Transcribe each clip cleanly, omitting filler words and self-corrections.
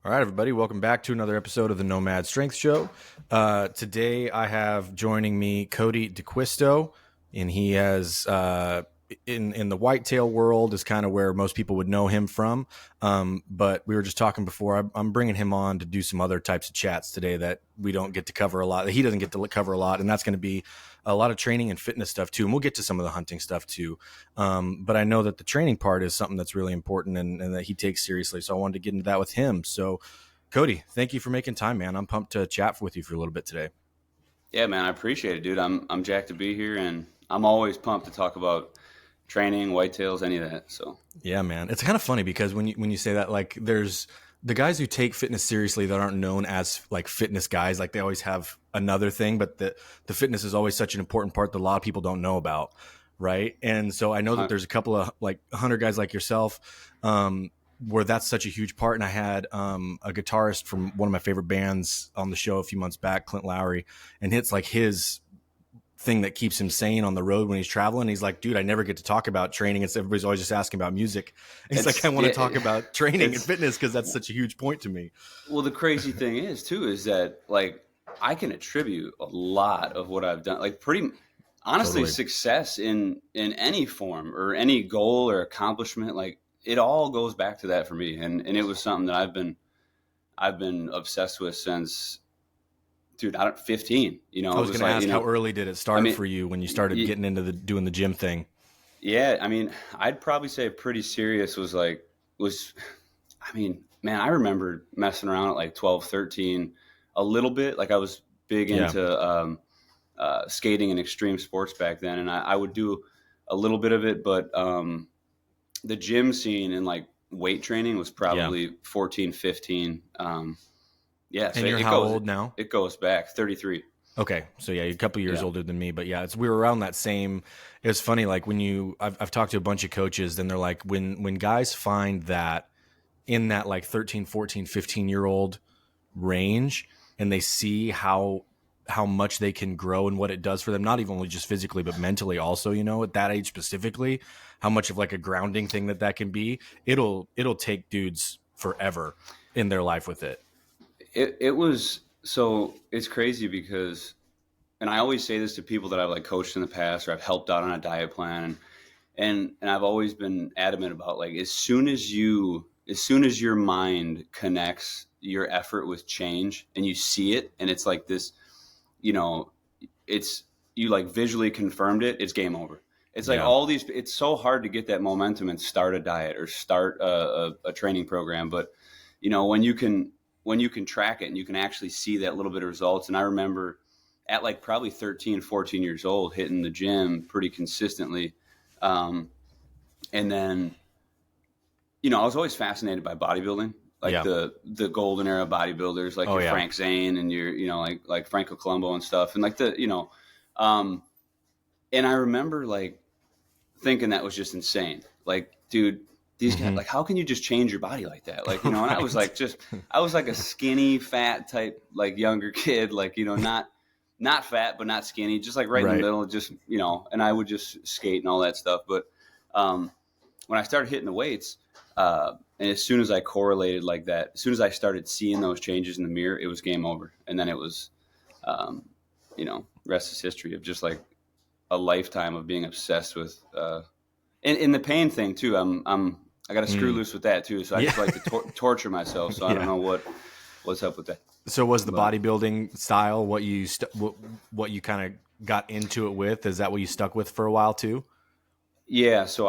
All right, everybody, welcome back to another episode of the Nomad Strength Show. Today I have joining me Cody D'Acquisto, and he has in the whitetail world is kind of where most people would know him from. But we were just talking before. I'm bringing him on to do some other types of chats today that we don't get to cover a lot. That he doesn't get to cover a lot, and that's going to be a lot of training and fitness stuff too. And we'll get to some of the hunting stuff too. But I know that the training part is something that's really important and that he takes seriously. So I wanted to get into that with him. So Cody, thank you for making time, man. I'm pumped to chat with you for a little bit today. Yeah, man, I appreciate it, dude. I'm jacked to be here, and I'm always pumped to talk about training, whitetails, any of that. So yeah, man, it's kind of funny because when you say that, like, there's the guys who take fitness seriously that aren't known as like fitness guys, like they always have another thing, but the fitness is always such an important part that a lot of people don't know about, right? And so I know that there's a couple of like hunter guys like yourself, where that's such a huge part. And I had a guitarist from one of my favorite bands on the show a few months back, Clint Lowry, and it's like his thing that keeps him sane on the road when he's traveling. He's like, dude, I never get to talk about training. Everybody's always just asking about music. And he's like, I want to talk about training and fitness because that's such a huge point to me. Well, the crazy thing is too, is that like I can attribute a lot of what I've done, like pretty honestly, totally. Success in any form or any goal or accomplishment, like it all goes back to that for me. And it was something that I've been obsessed with since, dude, 15. You know, I was going to ask, how early did it start for you when you started getting into doing the gym thing? Yeah, I mean, I'd probably say pretty serious man, I remember messing around at like 12, 13 a little bit. Like I was big into skating and extreme sports back then, and I would do a little bit of it, but the gym scene and like weight training was probably 14, 15. Yeah. And so you're how old now? It goes back 33. Okay. So yeah, you're a couple years older than me, but yeah, we were around that same. It was funny. Like when I've talked to a bunch of coaches, then they're like, when guys find that in that like 13, 14, 15-year-old range, and they see how much they can grow and what it does for them, not even only just physically, but mentally also, you know, at that age specifically, how much of like a grounding thing that can be, it'll take dudes forever in their life with it. It was, so it's crazy because, and I always say this to people that I've like coached in the past or I've helped out on a diet plan. And I've always been adamant about like, as soon as your mind connects your effort with change and you see it, and it's like this, you know, you like visually confirmed it, it's game over. It's like it's so hard to get that momentum and start a diet or start a training program. But, you know, when you can track it and you can actually see that little bit of results. And I remember at like probably 13, 14 years old, hitting the gym pretty consistently. And then, you know, I was always fascinated by bodybuilding, like the golden era bodybuilders, like Frank Zane and you know, like Franco Columbu and stuff. And like and I remember like thinking that was just insane. Like, dude, these guys, like, how can you just change your body like that? Like, you know, and I was like, I was like a skinny, fat type, like younger kid, like, you know, not fat, but not skinny, just like right in the middle, just, you know, and I would just skate and all that stuff. But when I started hitting the weights, and as soon as I correlated like that, as soon as I started seeing those changes in the mirror, it was game over. And then it was, you know, rest is history of just like a lifetime of being obsessed with, and the pain thing too. I got to screw loose with that too. So I just like to torture myself. So I don't know what's up with that. So was the bodybuilding style what you kind of got into it with? Is that what you stuck with for a while too? Yeah. So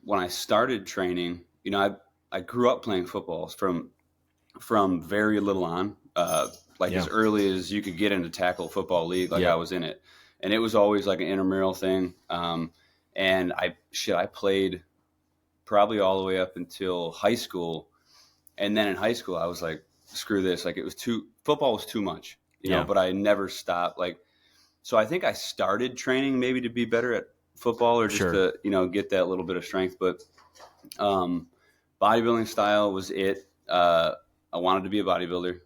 when I started training, you know, I grew up playing football from very little on, as early as you could get into tackle football league. Like I was in it, and it was always like an intramural thing. And I played probably all the way up until high school. And then in high school, I was like, screw this. Like football was too much, you know, but I never stopped. Like, so I think I started training maybe to be better at football or just to, you know, get that little bit of strength. But bodybuilding style was it. I wanted to be a bodybuilder.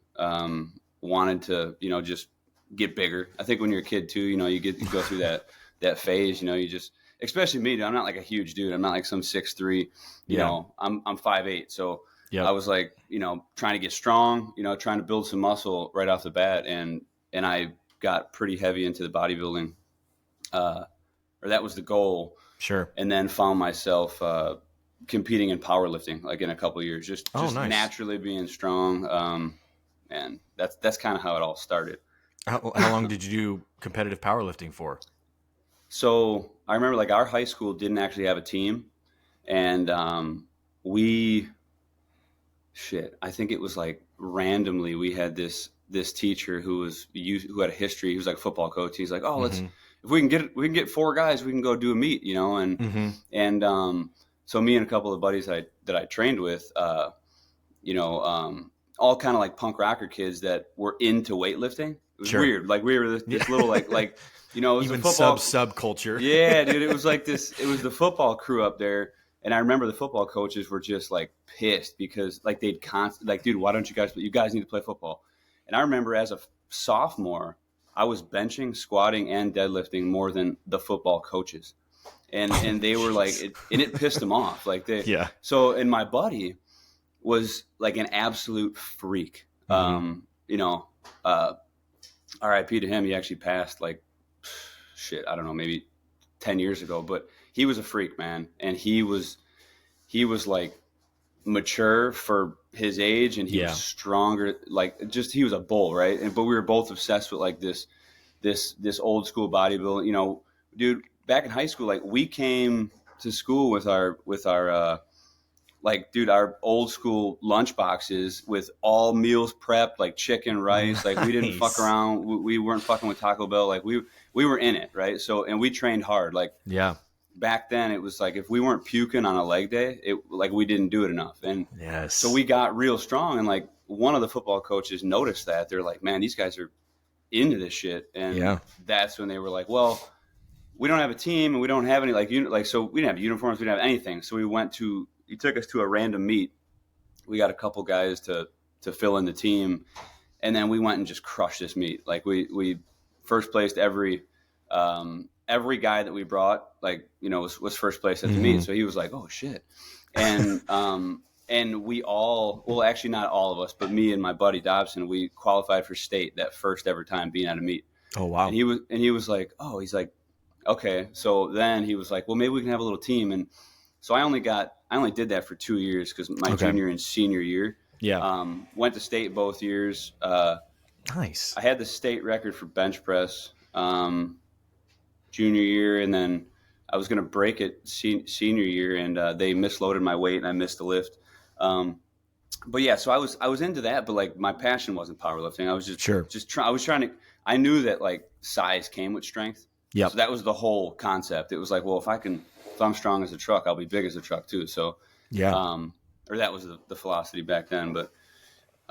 Wanted to, you know, just get bigger. I think when you're a kid too, you know, you go through that phase, you know, you just, especially me, I'm not like a huge dude. I'm not like some 6'3", you know, I'm 5'8". So Yep. I was like, trying to get strong, trying to build some muscle right off the bat. And I got pretty heavy into the bodybuilding, or that was the goal. Sure. And then found myself competing in powerlifting, like in a couple of years, just nice. naturally being strong. And that's kind of how it all started. How long did you do competitive powerlifting for? So I remember like our high school didn't actually have a team, and I think it was like randomly we had this teacher who had a history. He was like a football coach. He's like, oh, if we can get 4 guys, we can go do a meet, and so me and a couple of buddies that I trained with, all kind of like punk rocker kids that were into weightlifting. It was weird. Like we were this little like it was even a football subculture. Yeah, dude. It was like this. It was the football crew up there, and I remember the football coaches were just like pissed because like they'd like, dude, why don't you guys need to play football? And I remember as a sophomore, I was benching, squatting, and deadlifting more than the football coaches, and they were like, it pissed them off. Like So, and my buddy was like an absolute freak. RIP to him. He actually passed like, I don't know, maybe 10 years ago, but he was a freak, man. And he was like mature for his age, and he was stronger. Like he was a bull, right? But we were both obsessed with like this old school bodybuilding, dude, back in high school, like we came to school with our our old school lunch boxes with all meals prepped, like chicken, rice. Like we didn't fuck around. We weren't fucking with Taco Bell. Like we were in it, right? So, and we trained hard. Like back then, it was like if we weren't puking on a leg day, we didn't do it enough. And so we got real strong. And like one of the football coaches noticed that. They're like, man, these guys are into this shit. And that's when they were like, well, we don't have a team and we don't have any so we didn't have uniforms, we didn't have anything. So he took us to a random meet. We got a couple guys to fill in the team, and then we went and just crushed this meet. Like we first placed every guy that we brought, was first place at the meet. So he was like, oh shit. And and we all, well, actually not all of us, but me and my buddy Dobson, we qualified for state that first ever time being at a meet. Oh wow. And he was like, oh, he's like, okay. So then he was like, well, maybe we can have a little team. And so I only did that for 2 years because my junior and senior year. Went to state both years. Nice. I had the state record for bench press junior year, and then I was going to break it senior year, and they misloaded my weight, and I missed the lift. But yeah, so I was into that, but like my passion wasn't powerlifting. I was I knew that like size came with strength. Yeah. So that was the whole concept. It was like, well, if I'm strong as a truck, I'll be big as a truck too. So or that was the philosophy back then. But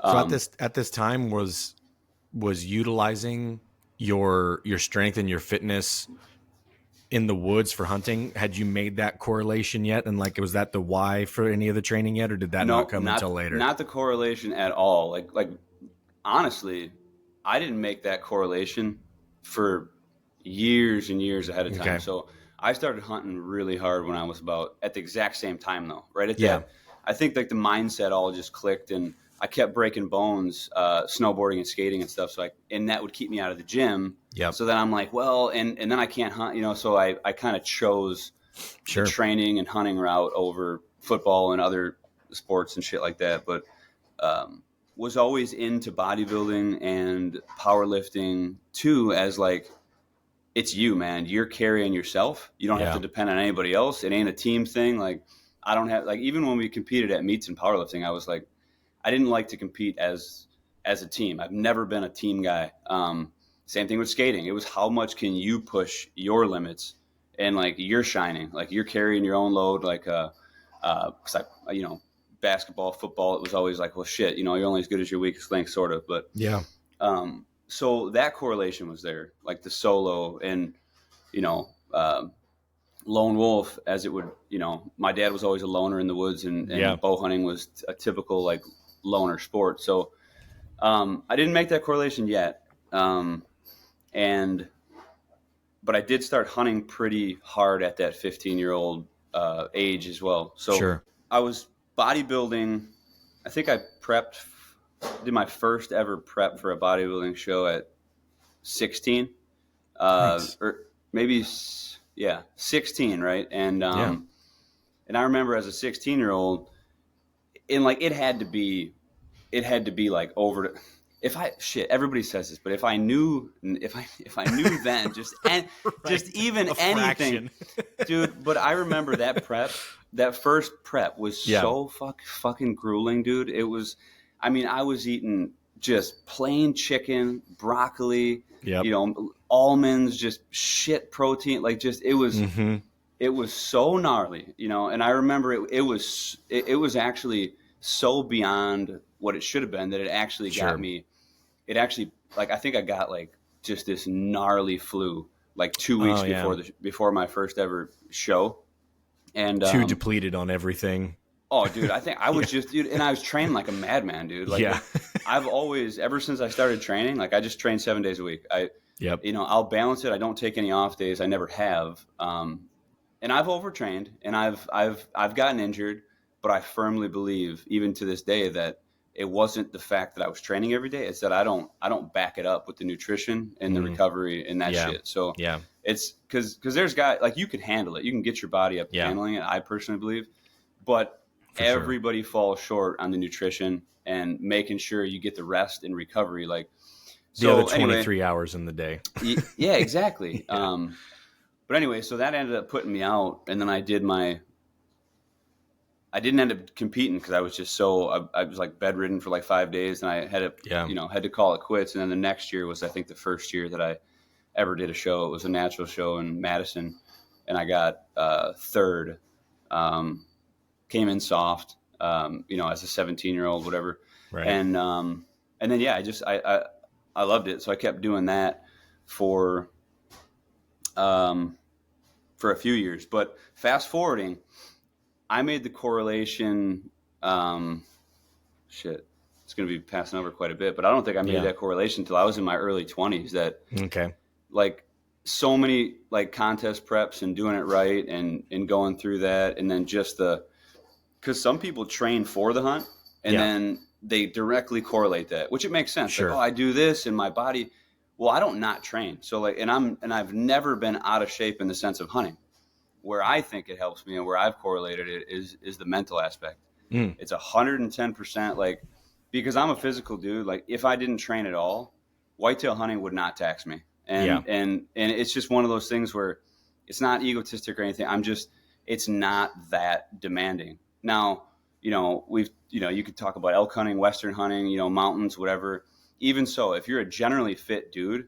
so at this time was utilizing your strength and your fitness in the woods for hunting. Had you made that correlation yet? And like, was that the why for any of the training yet, or did that not come until later? Not the correlation at all. Like honestly, I didn't make that correlation for years and years ahead of time. Okay. So I started hunting really hard when I was at the exact same time though, right at that. I think like the mindset all just clicked, and I kept breaking bones, snowboarding and skating and stuff. So and that would keep me out of the gym. Yeah. So then I'm like, well, and then I can't hunt, so I kind of chose the training and hunting route over football and other sports and shit like that. But, was always into bodybuilding and powerlifting too, as like, it's you, man. You're carrying yourself. You don't have to depend on anybody else. It ain't a team thing. Like I don't have, like, even when we competed at meets in powerlifting, I was like, I didn't like to compete as a team. I've never been a team guy. Same thing with skating. It was how much can you push your limits, and like you're shining, like you're carrying your own load. Like, basketball, football, it was always like, well, shit, you're only as good as your weakest link, sort of. But so that correlation was there, like the solo and, lone wolf, as it would, my dad was always a loner in the woods, and bow hunting was a typical like loner sport. So I didn't make that correlation yet. But I did start hunting pretty hard at that 15-year-old age as well. So I was bodybuilding I think I did my first ever prep for a bodybuilding show at 16, Nice. or maybe, yeah, 16. Right. And, Yeah. and I remember as a 16-year-old, and like, it had to be like over to, everybody says this, but if I knew then, just Right. just even A anything, fraction. dude. But I remember that first prep was so fucking grueling, dude. It was, I mean, I was eating just plain chicken, broccoli, Yep. almonds, just shit protein, like just, it was, Mm-hmm. it was so gnarly, and I remember it was actually so beyond what it should have been that it actually got me. It actually, like, I think I got like just this gnarly flu like 2 weeks before my first ever show. And too depleted on everything. oh, dude, I think I was just, dude, and I was training like a madman, dude. Like, I've always, ever since I started training, like, I just train 7 days a week. I'll balance it. I don't take any off days. I never have. And I've overtrained, and I've gotten injured, but I firmly believe, even to this day, that it wasn't the fact that I was training every day. It's that I don't back it up with the nutrition and the recovery and that shit. So it's because there's guys, like, you can handle it. You can get your body up to handling it. I personally believe, but everybody falls short on the nutrition and making sure you get the rest and recovery. Like, the other 23 hours in the day. Yeah, exactly. But anyway, so that ended up putting me out, and then I didn't end up competing because I was just I was like bedridden for like 5 days, and I had to, had to call it quits. And then the next year was, I think, the first year that I ever did a show. It was a natural show in Madison, and I got third. Came in soft, as a 17-year-old, whatever. Right. And then, I loved it. So I kept doing that for a few years. But fast forwarding, I made the correlation. It's going to be passing over quite a bit, but I don't think I made that correlation until I was in my early 20s. That like, so many like contest preps and doing it right and going through that, and then just because some people train for the hunt and then they directly correlate that, which it makes sense. Sure. Like, I do this in my body. Well, I don't not train. So like, and I've never been out of shape in the sense of hunting. Where I think it helps me and where I've correlated it is the mental aspect. It's 110%, like, because I'm a physical dude. Like, if I didn't train at all, whitetail hunting would not tax me. And it's just one of those things where it's not egotistic or anything. It's not that demanding. Now, you could talk about elk hunting, Western hunting, mountains, whatever. Even so, if you're a generally fit dude,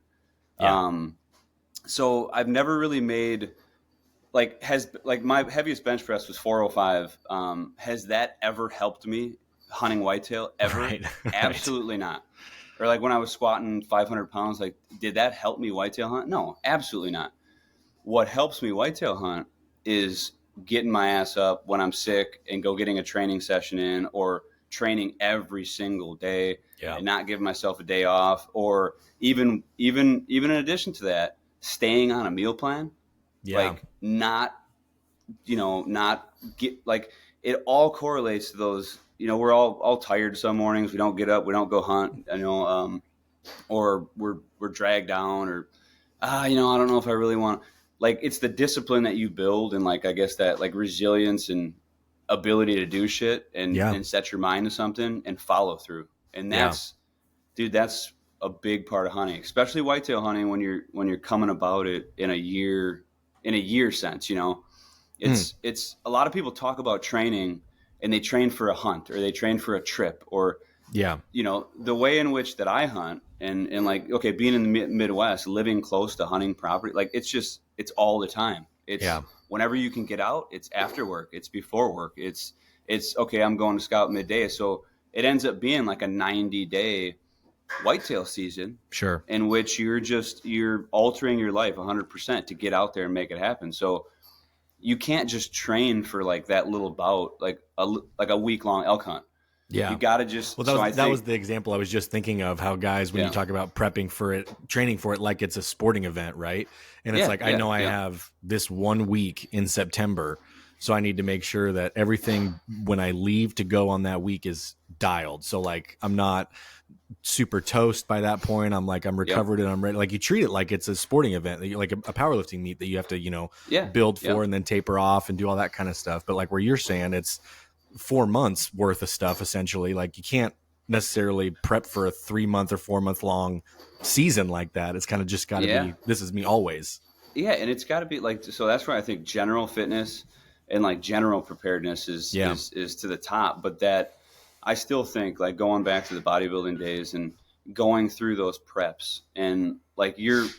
so I've never really made, like, my heaviest bench press was 405. Has that ever helped me hunting whitetail ever? Right. Absolutely not. Or like when I was squatting 500 pounds, like, did that help me whitetail hunt? No, absolutely not. What helps me whitetail hunt is getting my ass up when I'm sick and go getting a training session in, or training every single day and not giving myself a day off, or even in addition to that, staying on a meal plan. Like, not get, like, it all correlates to those, we're all tired some mornings. We don't get up, we don't go hunt, or we're dragged down, or, I don't know if I really want, like, it's the discipline that you build. And like, I guess that, like, resilience and ability to do shit and set your mind to something and follow through. And that's a big part of hunting, especially whitetail hunting, when you're coming about it in a year sense. It's a lot of people talk about training, and they train for a hunt, or they train for a trip, or the way in which that I hunt, and like, okay, being in the Midwest, living close to hunting property, like, it's all the time. It's whenever you can get out, it's after work, it's before work, it's okay, I'm going to scout midday. So it ends up being like a 90-day whitetail season, sure, in which you're altering your life 100% to get out there and make it happen. So you can't just train for like that little bout, like a week-long elk hunt. You got to just, that was the example I was just thinking of, how guys, when you talk about prepping for it, training for it, like it's a sporting event, right? And it's I know I have this 1 week in September, so I need to make sure that everything when I leave to go on that week is dialed. So like, I'm not super toast by that point. I'm recovered and I'm ready. Like, you treat it like it's a sporting event, like a powerlifting meet that you have to, build for and then taper off and do all that kind of stuff. But like where you're saying, it's 4 months worth of stuff essentially. Like, you can't necessarily prep for a 3 month or 4 month long season like that. It's kind of just got to be, this is me always. Yeah. And it's got to be like, so that's where I think general fitness and like general preparedness is to the top. But that I still think, like, going back to the bodybuilding days and going through those preps, and like you're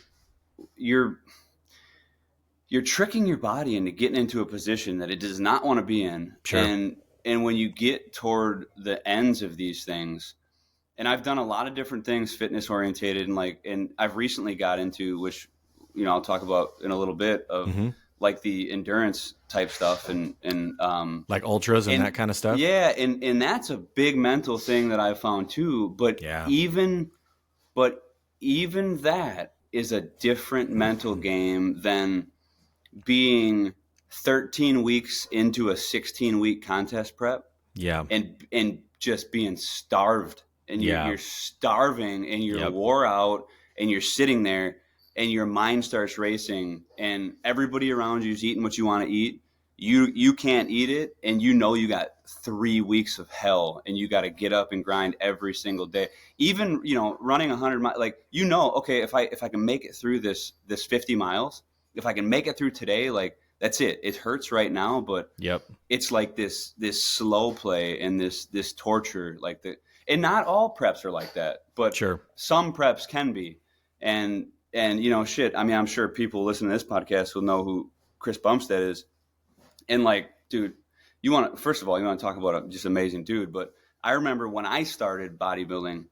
tricking your body into getting into a position that it does not want to be in. Sure. And when you get toward the ends of these things, and I've done a lot of different things fitness orientated, and I've recently got into, which, I'll talk about in a little bit, of like the endurance type stuff and like ultras and that kind of stuff. Yeah. And that's a big mental thing that I've found too. But even that is a different mental game than being 13 weeks into a 16-week contest prep. Yeah. And just being starved, and you're starving, and you're wore out, and you're sitting there, and your mind starts racing, and everybody around you is eating what you want to eat. You can't eat it, and you got 3 weeks of hell, and you got to get up and grind every single day. Even, running 100 miles, like, okay, if I can make it through this 50 miles, if I can make it through today, like, that's it. It hurts right now, but it's like this slow play and this torture, and not all preps are like that, but some preps can be. And shit, I mean, I'm sure people listening to this podcast will know who Chris Bumstead is. And like, dude, first of all, you want to talk about a just amazing dude. But I remember when I started bodybuilding,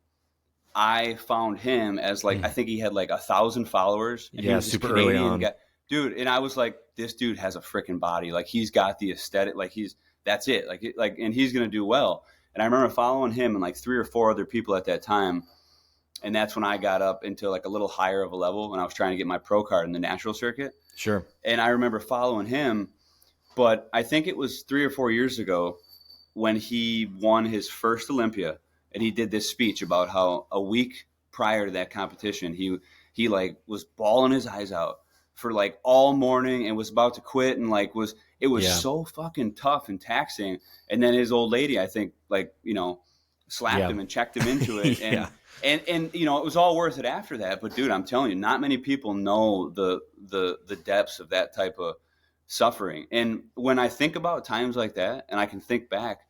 I found him as like, I think he had like 1,000 followers. And he was super early on. guy. Dude. And I was like, this dude has a freaking body. Like, he's got the aesthetic, like that's it. And he's going to do well. And I remember following him and like 3 or 4 other people at that time. And that's when I got up into like a little higher of a level when I was trying to get my pro card in the natural circuit. Sure. And I remember following him, but I think it was 3 or 4 years ago when he won his first Olympia, and he did this speech about how a week prior to that competition, he like was bawling his eyes out for like all morning and was about to quit, and like it was so fucking tough and taxing. And then his old lady, I think, like, slapped him and checked him into it. And And it was all worth it after that. But dude, I'm telling you, not many people know the depths of that type of suffering. And when I think about times like that, and I can think back,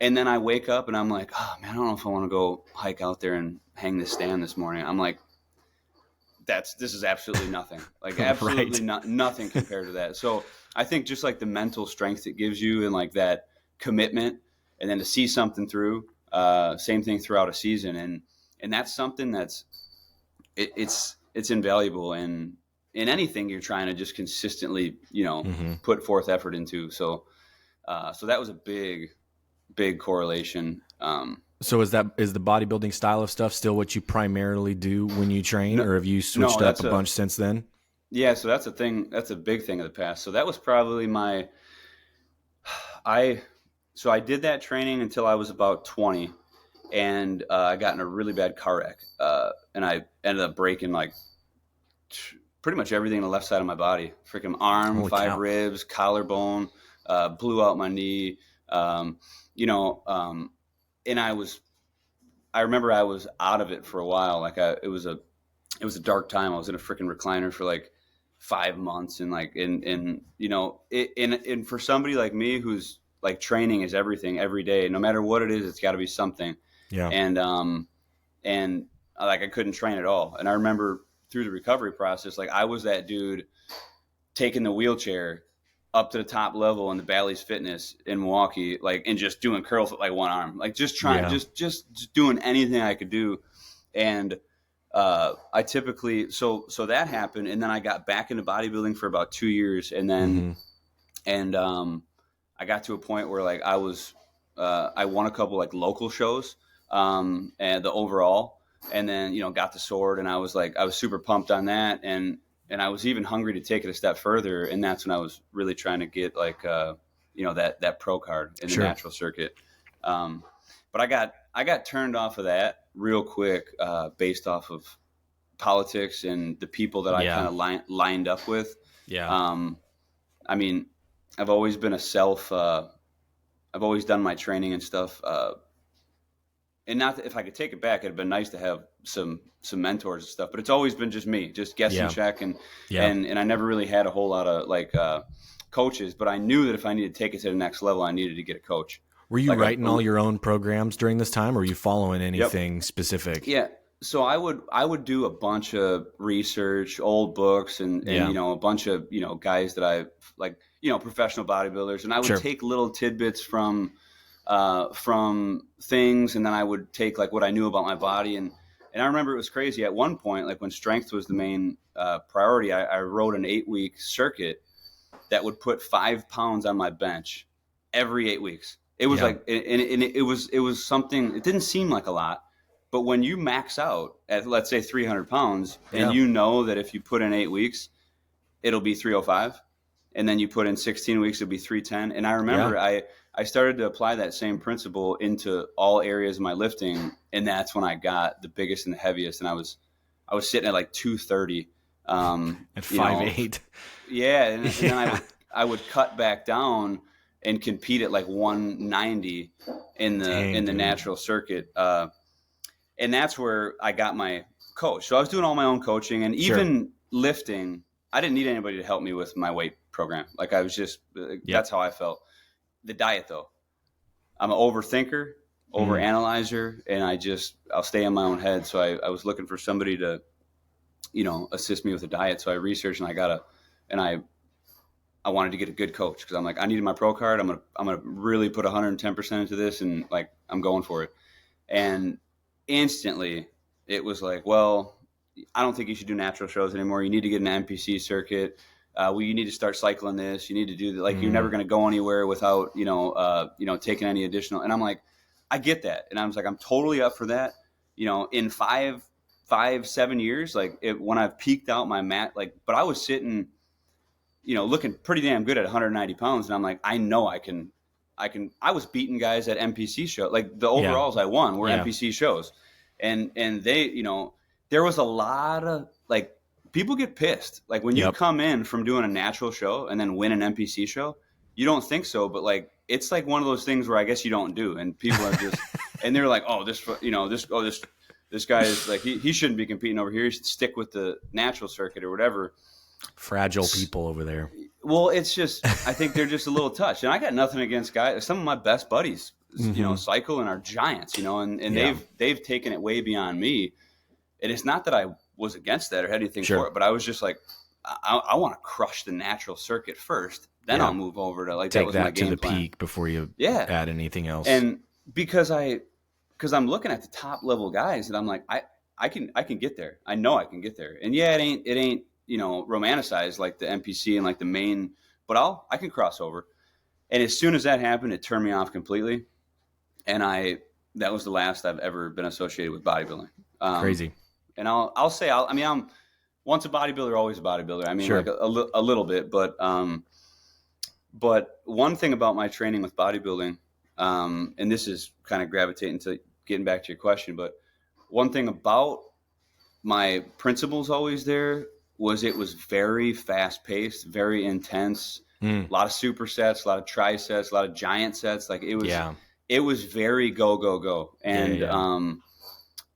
and then I wake up and I'm like, oh man, I don't know if I want to go hike out there and hang this stand this morning. I'm like, this is absolutely nothing. Like, absolutely nothing compared to that. So I think just like the mental strength it gives you, and like that commitment, and then to see something through, same thing throughout a season. And that's something that's it's invaluable in anything you're trying to just consistently, put forth effort into. So that was a big correlation. So is the bodybuilding style of stuff still what you primarily do when you train, or have you switched up a bunch since then? Yeah, so that's a thing. That's a big thing of the past. So that was probably I did that training until I was about 20. And I got in a really bad car wreck, and I ended up breaking like pretty much everything on the left side of my body. Freaking arm, Holy 5 cow. ribs, collarbone, blew out my knee. And I remember I was out of it for a while. Like, it was a dark time. I was in a freaking recliner for like 5 months, and like, and for somebody like me who's like, training is everything every day, no matter what it is, it's got to be something. Yeah. And like, I couldn't train at all. And I remember through the recovery process, like, I was that dude taking the wheelchair up to the top level in the Bally's Fitness in Milwaukee, like, and just doing curls with like one arm, like just trying, just doing anything I could do. And I typically, so that happened. And then I got back into bodybuilding for about 2 years. And then, I got to a point where like I won a couple like local shows, and the overall, and then, got the sword, and I was super pumped on that. And I was even hungry to take it a step further. And that's when I was really trying to get like, that pro card in the natural circuit. But I got turned off of that real quick, based off of politics and the people that I kind of lined up with. Yeah. I mean, I've always been I've always done my training and stuff. And not that if I could take it back, it'd been nice to have some mentors and stuff, but it's always been just me, just guess and check. And I never really had a whole lot of coaches, but I knew that if I needed to take it to the next level, I needed to get a coach. Were you writing all your own programs during this time, or were you following anything specific? Yeah. So I would do a bunch of research, old books, and a bunch of guys that I like, professional bodybuilders, and I would take little tidbits from things, and then I would take like what I knew about my body, and I remember it was crazy at one point, like when strength was the main priority. I wrote an 8-week circuit that would put 5 pounds on my bench every 8 weeks. It was it was something. It didn't seem like a lot, but when you max out at, let's say, 300 pounds, and you know that if you put in 8 weeks, it'll be 305, and then you put in 16 weeks, it'll be 310. And I remember I started to apply that same principle into all areas of my lifting, and that's when I got the biggest and the heaviest. And I was sitting at like 230 at 5'8". Yeah, and then I would cut back down and compete at like 190 in the natural circuit. And that's where I got my coach. So I was doing all my own coaching, and even lifting, I didn't need anybody to help me with my weight program. Like I was just, that's how I felt. The diet though, I'm an overthinker, overanalyzer, and I'll stay in my own head. So I was looking for somebody to, assist me with the diet. So I researched, and I wanted to get a good coach, because I'm like, I needed my pro card. I'm gonna really put 110% into this, and like I'm going for it. And instantly it was like, well, I don't think you should do natural shows anymore. You need to get an NPC circuit. You need to start cycling this. You need to do that. Like, you're never going to go anywhere without, taking any additional. And I'm like, I get that. And I was like, I'm totally up for that. In 7 years, like when I've peaked out my mat, but I was sitting, looking pretty damn good at 190 pounds. And I'm like, I know I I was beating guys at NPC show. Like the overalls I won were NPC shows. And they, there was a lot of people get pissed. Like when you come in from doing a natural show and then win an NPC show, you don't think so, but it's like one of those things where I guess you don't do. And people are just, and they're like, oh, this guy is like, he shouldn't be competing over here. He should stick with the natural circuit or whatever. Fragile people over there. Well, it's just, I think they're just a little touched. And I got nothing against guys. Some of my best buddies, cycle and are giants, and they've taken it way beyond me. And it's not that I was against that or had anything for it, but I was just like, I want to crush the natural circuit first, then I'll move over to take that to the peak before you add anything else. And because I'm looking at the top level guys, and I'm like, I can get there. I know I can get there. And it ain't romanticized like the NPC and like the main, but I can cross over. And as soon as that happened, it turned me off completely. And that was the last I've ever been associated with bodybuilding. Crazy. And I'll say, I'm once a bodybuilder, always a bodybuilder. I mean, like a little bit, but one thing about my training with bodybuilding, and this is kind of gravitating to getting back to your question, but one thing about my principles always there was it was very fast paced, very intense, a lot of supersets, a lot of trisets, a lot of giant sets. Like it was very go. And,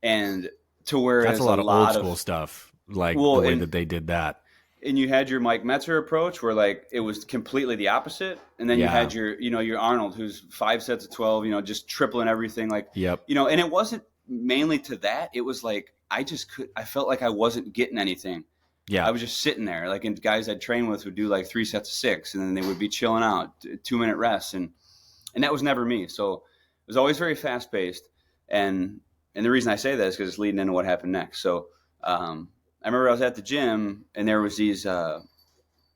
and to where that's a lot of old school stuff, like the way that they did that. And you had your Mike Metzer approach where it was completely the opposite. And then you had your Arnold, who's 5 sets of 12, just tripling everything. And it wasn't mainly to that. It was like, I felt like I wasn't getting anything. Yeah. I was just sitting there, and guys I'd train with would do 3 sets of 6, and then they would be chilling out, 2-minute rests. And that was never me. So it was always very fast paced. And the reason I say that is because it's leading into what happened next. So I remember I was at the gym, and there was these, and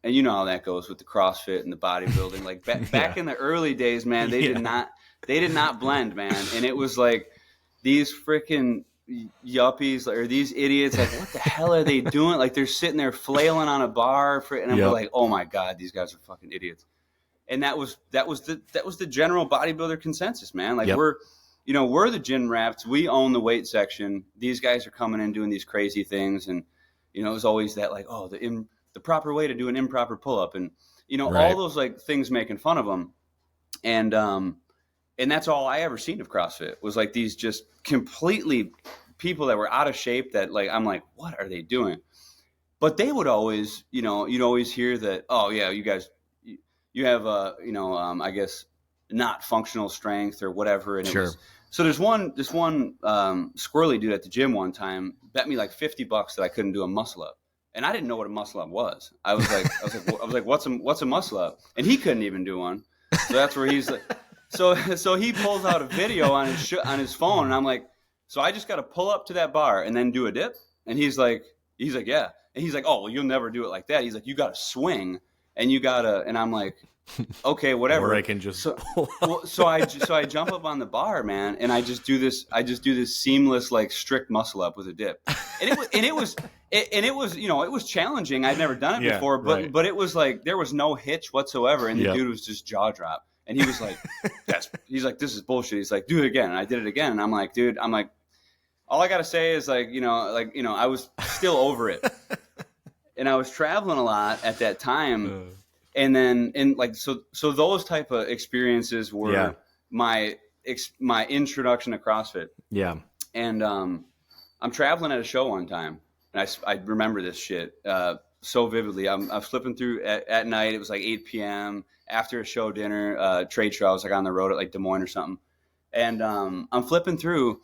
you know how that goes with the CrossFit and the bodybuilding. Back in the early days, man, they did not blend, man. And it was like these freaking yuppies or these idiots, what the hell are they doing? They're sitting there flailing on a bar, and I'm like, oh my God, these guys are fucking idiots. And that was the general bodybuilder consensus, man. we're the gym rats. We own the weight section. These guys are coming in doing these crazy things. And, it was always that like, oh, the proper way to do an improper pull-up. And, all those like things making fun of them. And that's all I ever seen of CrossFit was like these just completely people that were out of shape that like, I'm like, what are they doing? But they would always, you'd always hear that, oh yeah, you guys, you have, I guess not functional strength or whatever. And sure. So this one squirrely dude at the gym one time bet me like $50 that I couldn't do a muscle up. And I didn't know what a muscle up was. I was like, what's a muscle up? And he couldn't even do one. So that's where he's like, so he pulls out a video on his phone, and I'm like, so I just got to pull up to that bar and then do a dip? And he's like, yeah. And he's like, oh, well, you'll never do it like that. He's like, you got to swing, and you got to, and I'm like, okay, whatever. Or I can just so I jump up on the bar, man, and I just do this seamless like strict muscle up with a dip. And it was it was challenging. I'd never done it before, but it was like there was no hitch whatsoever, and the dude was just jaw drop. And he was like, he's like, this is bullshit. He's like, do it again. And I did it again. And I'm like, dude, all I got to say is like, I was still over it. And I was traveling a lot at that time. And then, so those type of experiences were my introduction to CrossFit. Yeah. And I'm traveling at a show one time, and I remember this shit so vividly. I'm flipping through at night. It was like 8 p.m. after a show dinner, trade show. I was like on the road at like Des Moines or something. And I'm flipping through,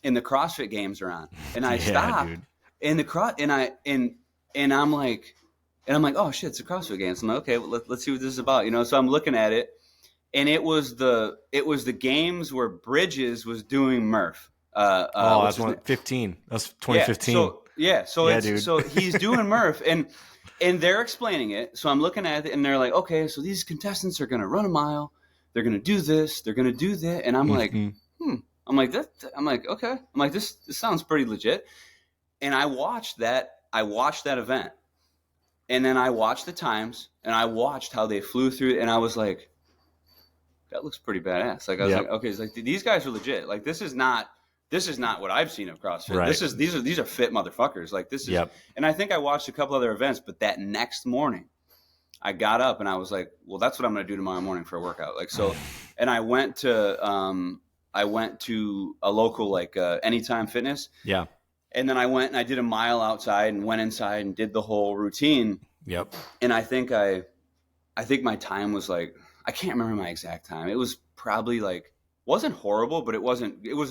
and the CrossFit games are on, and I stop, and I'm like, oh shit, it's a CrossFit Games. I'm like, okay, well, let's see what this is about, So I'm looking at it, and it was the games where Bridges was doing Murph. That's 15. That's 2015. So he's doing Murph, and they're explaining it. So I'm looking at it, and they're like, okay, so these contestants are gonna run a mile, they're gonna do this, they're gonna do that, and I'm like, I'm like that. I'm like, okay, I'm like this sounds pretty legit, and I watched that event. And then I watched the times, and I watched how they flew through, and I was like, that looks pretty badass. Like I was like, okay, it's like these guys are legit. Like this is not what I've seen of CrossFit. Right. These are fit motherfuckers. Like this is, and I think I watched a couple other events, but that next morning I got up and I was like, well, that's what I'm going to do tomorrow morning for a workout. Like, so, and I went to a local, like, Anytime Fitness. Yeah. And then I went and I did a mile outside and went inside and did the whole routine. Yep. And I think my time was like, I can't remember my exact time. It was probably like, wasn't horrible, but it was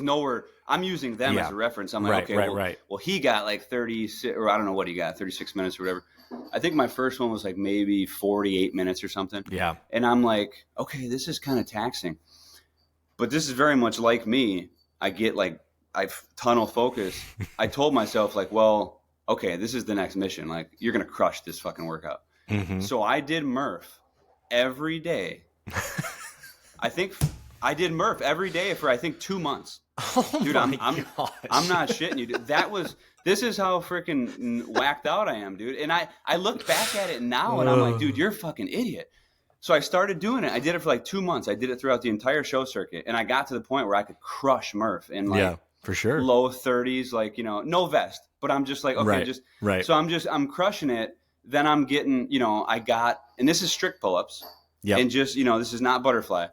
nowhere. I'm using them as a reference. I'm like, well, he got like 36, or I don't know what he got, 36 minutes or whatever. I think my first one was like maybe 48 minutes or something. Yeah. And I'm like, okay, this is kind of taxing, but this is very much like me. I get like, I've tunnel focus. I told myself like, well, okay, this is the next mission. Like you're going to crush this fucking workout. Mm-hmm. So I did Murph every day. I think I did Murph every day for, I think 2 months. Oh, dude, I'm not shitting you, dude. This is how freaking whacked out I am, dude. And I look back at it now and I'm like, dude, you're a fucking idiot. So I started doing it. I did it for like 2 months. I did it throughout the entire show circuit. And I got to the point where I could crush Murph in like for sure low 30s, like, no vest, but I'm just like, okay, right. So I'm crushing it. Then I'm getting, and this is strict pull-ups. Yeah. And just, this is not butterfly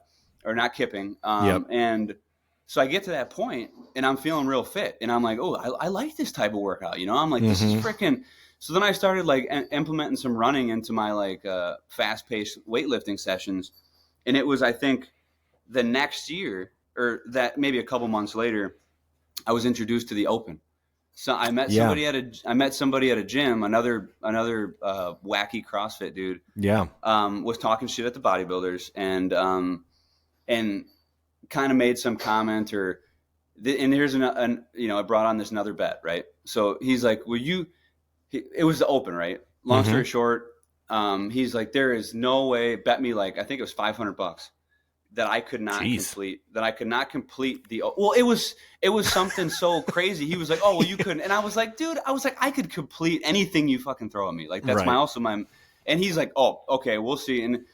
or not kipping. And so I get to that point and I'm feeling real fit and I'm like, oh, I like this type of workout. I'm like, this is freaking. So then I started like implementing some running into my like fast paced weightlifting sessions. And it was, I think the next year or that maybe a couple months later, I was introduced to the open. So I met somebody at a gym, another wacky CrossFit dude. Yeah. Was talking shit at the bodybuilders and kind of made some comment and here's I brought on this another bet, right? So he's like, it was the open, right? Long story short, he's like, there is no way, bet me like, I think it was $500 that I could not complete it was something so crazy. He was like, oh, well, you couldn't. And I was like, dude, I could complete anything you fucking throw at me. Like, that's and he's like, oh, okay, we'll see. And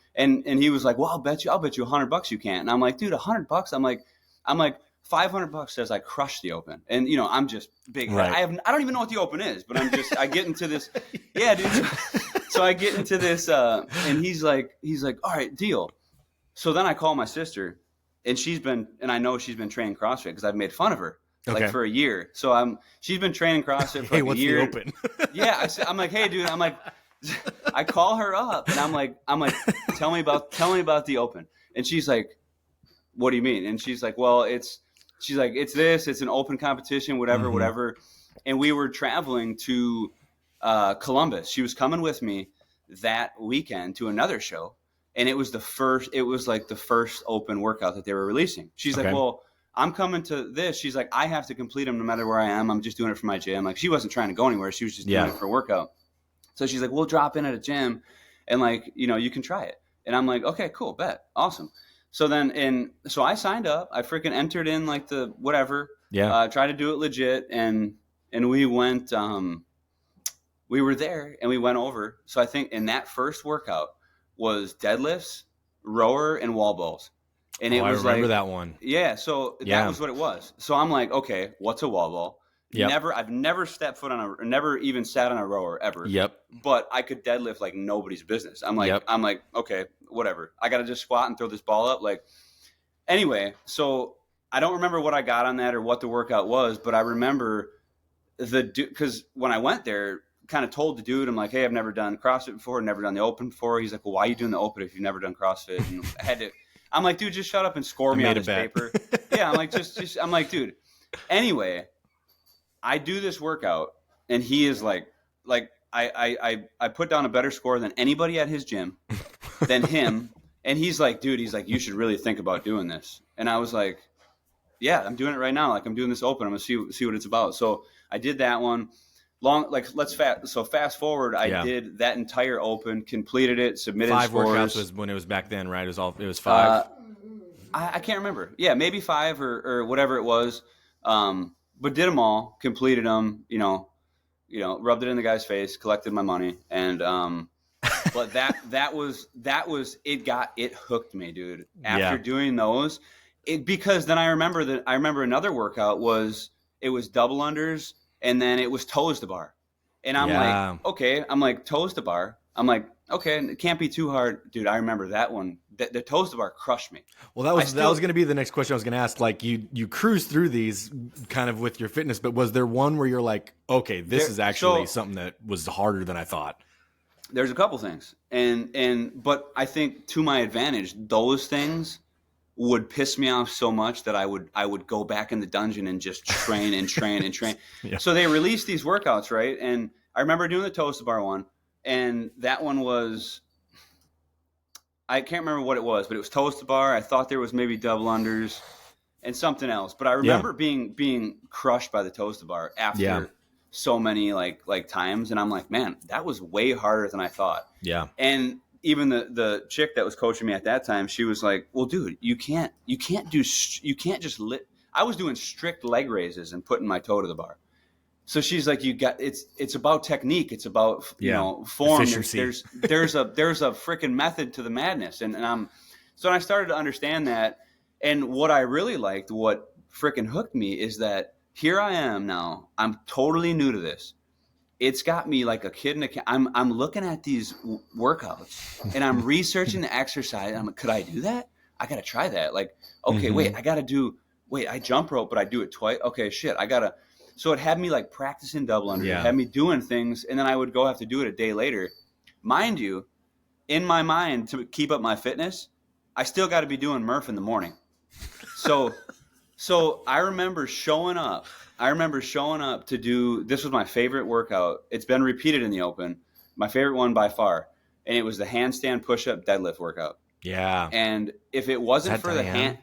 he was like, well, I'll bet you $100 you can't. And I'm like, dude, $100? I'm like $500 says I crushed the open. And, you know, I'm just big. Right. I don't even know what the open is, but I get into this. Yeah, dude. So I get into this, and he's like, all right, deal. So then I call my sister, and I know she's been training CrossFit because I've made fun of her like for a year. So she's been training CrossFit for like a year. The open? Yeah. I'm like, hey, dude, I call her up and I'm like, tell me about the open. And she's like, what do you mean? And she's like, well, it's an open competition, whatever. And we were traveling to Columbus. She was coming with me that weekend to another show. And it was the first open workout that they were releasing. She's like, well, I'm coming to this. She's like, I have to complete them no matter where I am. I'm just doing it for my gym. Like, she wasn't trying to go anywhere. She was just doing it for a workout. So she's like, we'll drop in at a gym and like, you know, you can try it. And I'm like, okay, cool, bet. Awesome. So then, so I signed up, I freaking entered in like the whatever, tried to do it legit. And we went, we were there and we went over. So I think in that first workout was deadlifts, rower, and wall balls. And it was I remember that one. Yeah. So that was what it was. So I'm like, okay, what's a wall ball? Yep. I've never stepped foot on never even sat on a rower ever. Yep. But I could deadlift like nobody's business. I'm like, okay, whatever. I got to just squat and throw this ball up. Like, anyway, so I don't remember what I got on that or what the workout was, but I remember because when I went there, kind of told the dude, I'm like, hey, I've never done CrossFit before, never done the open before. He's like, well, why are you doing the open if you've never done CrossFit? And I'm like, dude, just shut up and score me on this paper. Yeah. I'm like, I'm like, dude, anyway, I do this workout and he is like I put down a better score than anybody at his gym than him. And he's like, dude, you should really think about doing this. And I was like, yeah, I'm doing it right now. Like, I'm doing this open. I'm going to see what it's about. So I did that one. Fast forward, I did that entire open, completed it, submitted 5 scores. workouts was when it was back then, right? It was 5. I can't remember. Yeah, maybe 5 or whatever it was. But did them all, completed them, you know, rubbed it in the guy's face, collected my money. And, but that was, it hooked me, dude. After doing those, because then I remember another workout it was double unders and then it was toes to bar. And I'm like, okay, toes to bar. I'm like, okay, it can't be too hard. Dude, I remember that one. The toes to bar crushed me. Well, that was going to be the next question I was going to ask. Like, you cruise through these kind of with your fitness, but was there one where you're like, okay, this is actually something that was harder than I thought? There's a couple things. But I think to my advantage, those things would piss me off so much that I would go back in the dungeon and just train and train and train. Yeah. So they released these workouts, right? And I remember doing the toes to bar one. And that one was, I can't remember what it was, but it was toes to bar. I thought there was maybe double unders and something else. But I remember being crushed by the toes to bar after so many like times. And I'm like, man, that was way harder than I thought. Yeah. And even the chick that was coaching me at that time, she was like, well, dude, you can't just I was doing strict leg raises and putting my toe to the bar. So she's like, it's about technique. It's about, form. There's a freaking method to the madness. And so I started to understand that. And what I really liked, what freaking hooked me is that here I am now. I'm totally new to this. It's got me like a kid in a can. I'm looking at these workouts and I'm researching the exercise. I'm like, could I do that? I got to try that. Like, okay, I jump rope, but I do it twice. Okay, shit. So it had me like practicing double under. It had me doing things, and then I would go have to do it a day later. Mind you, in my mind, to keep up my fitness, I still got to be doing Murph in the morning. So I remember showing up. To do, this was my favorite workout. It's been repeated in the open. My favorite one by far. And it was the handstand push-up deadlift workout. Yeah. And if it wasn't for the hand.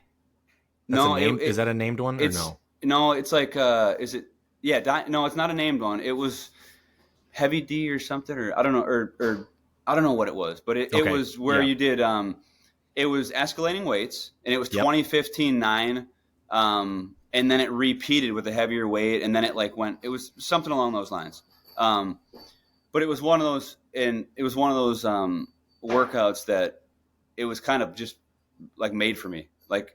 No, is that a named one or no? No, it's like, is it? Yeah, no, it's not a named one. It was Heavy D or something, or I don't know, or I don't know what it was, but it was where you did. It was escalating weights, and it was 20-15-9, and then it repeated with a heavier weight, and then it like went. It was something along those lines, but it was one of those, and it was one of those workouts that it was kind of just like made for me, like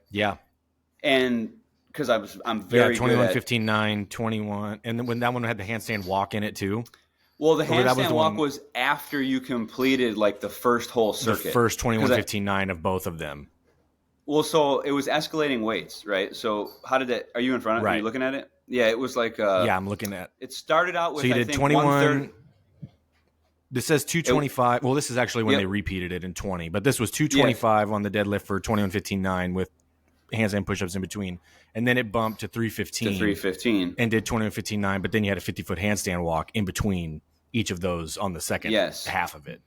and because I'm very 21, good at 15, 9, 21. And then when that one had the handstand walk in it too. well, the Or that was handstand the walk one, was after you completed like the first whole the circuit. first 21, 'Cause 15, 9 of both of them. well, so it was escalating weights, right? So how did it? Are you in front of? Are you Right. looking at it? Yeah, it was like Yeah, I'm looking at. it started out So with you I did think 21. 1/3. This says 225. Well, this is actually when Yep. they repeated it in 20, but this was 225 on the deadlift for 21, 15, 9 with handstand push-ups in between. And then it bumped to 315. To 315. And did 21, 15, 9, but then you had a 50-foot handstand walk in between each of those on the second half of it.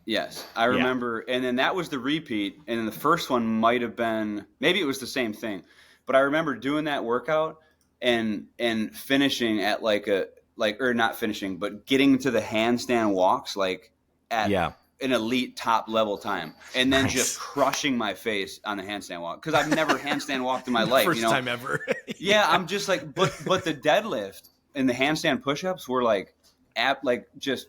Yes, I remember. And then that was the repeat. And then the first one might have been, maybe it was the same thing. But I remember doing that workout and finishing at or not finishing, but getting to the handstand walks like at an elite top level time. And then just crushing my face on the handstand walk. Because I've never handstand walked in my life. First time ever. Yeah, I'm just like, but the deadlift and the handstand push-ups were like just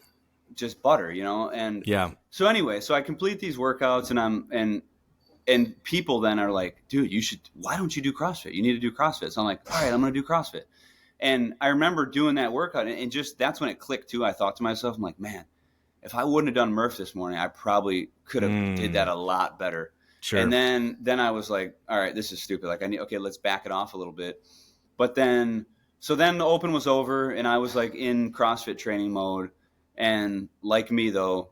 butter, and so anyway, so I complete these workouts and people then are like, dude, why don't you do CrossFit? You need to do CrossFit. So I'm like, all right, I'm going to do CrossFit. And I remember doing that workout and just, that's when it clicked too. I thought to myself, I'm like, man, if I wouldn't have done Murph this morning, I probably could have did that a lot better. Sure. And then I was like, all right, this is stupid. Like okay, let's back it off a little bit. But then the open was over and I was like in CrossFit training mode. And like me though,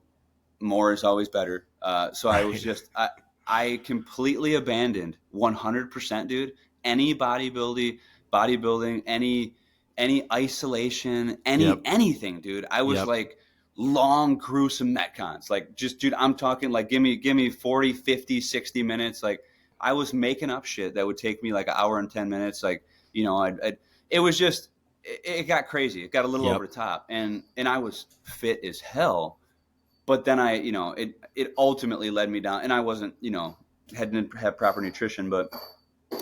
more is always better. So I was just, I completely abandoned 100%, dude, any bodybuilding, any isolation, anything, dude. I was like long, gruesome Metcons. Like just, dude, I'm talking like, give me 40, 50, 60 minutes. Like I was making up shit that would take me like an hour and 10 minutes. Like, it was just, it got crazy. It got a little over the top and I was fit as hell, but then it ultimately led me down and I wasn't, didn't have proper nutrition. But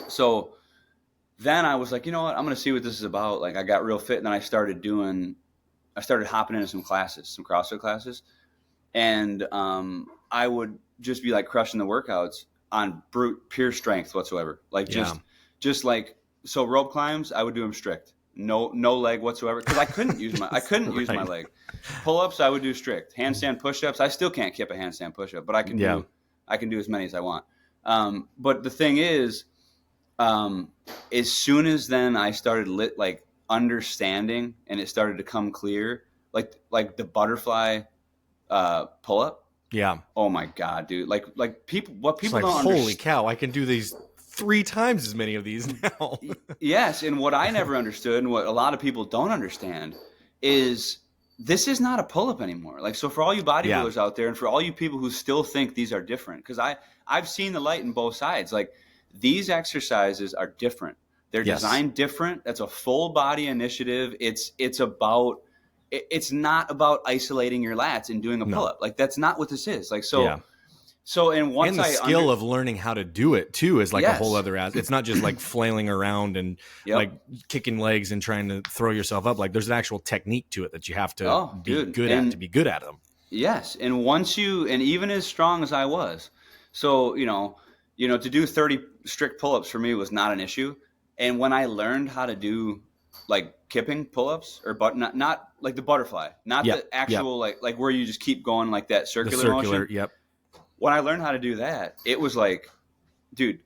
so then I was like, you know what, I'm going to see what this is about. Like I got real fit and then I started hopping into some classes, some CrossFit classes. And I would just be like crushing the workouts on pure strength whatsoever. Like just like, so rope climbs, I would do them strict. No leg whatsoever because I couldn't use my use my leg. Pull-ups I would do strict. Handstand push-ups I still can't kip a handstand push-up, but I can do as many as I want. But the thing is, as soon as then I started understanding and it started to come clear, like the butterfly pull-up. Yeah. Oh my God, dude! Like people don't understand. Holy cow! I can do these 3 times as many of these now. Yes, and what I never understood and what a lot of people don't understand is this is not a pull-up anymore. Like, so for all you bodybuilders out there and for all you people who still think these are different, because I've seen the light in both sides. Like, these exercises are different. They're designed different. That's a full body initiative. It's not about isolating your lats and doing a pull-up. Like, that's not what this is. Like, so... Yeah. So, and once the skill of learning how to do it too is like a whole other aspect. It's not just like flailing around and like kicking legs and trying to throw yourself up. Like there's an actual technique to it that you have to be good at them. Yes. And and even as strong as I was, so, to do 30 strict pull-ups for me was not an issue. And when I learned how to do like kipping pull-ups not like the butterfly, not the actual, like where you just keep going like that circular motion. Yep. When I learned how to do that, it was like, dude,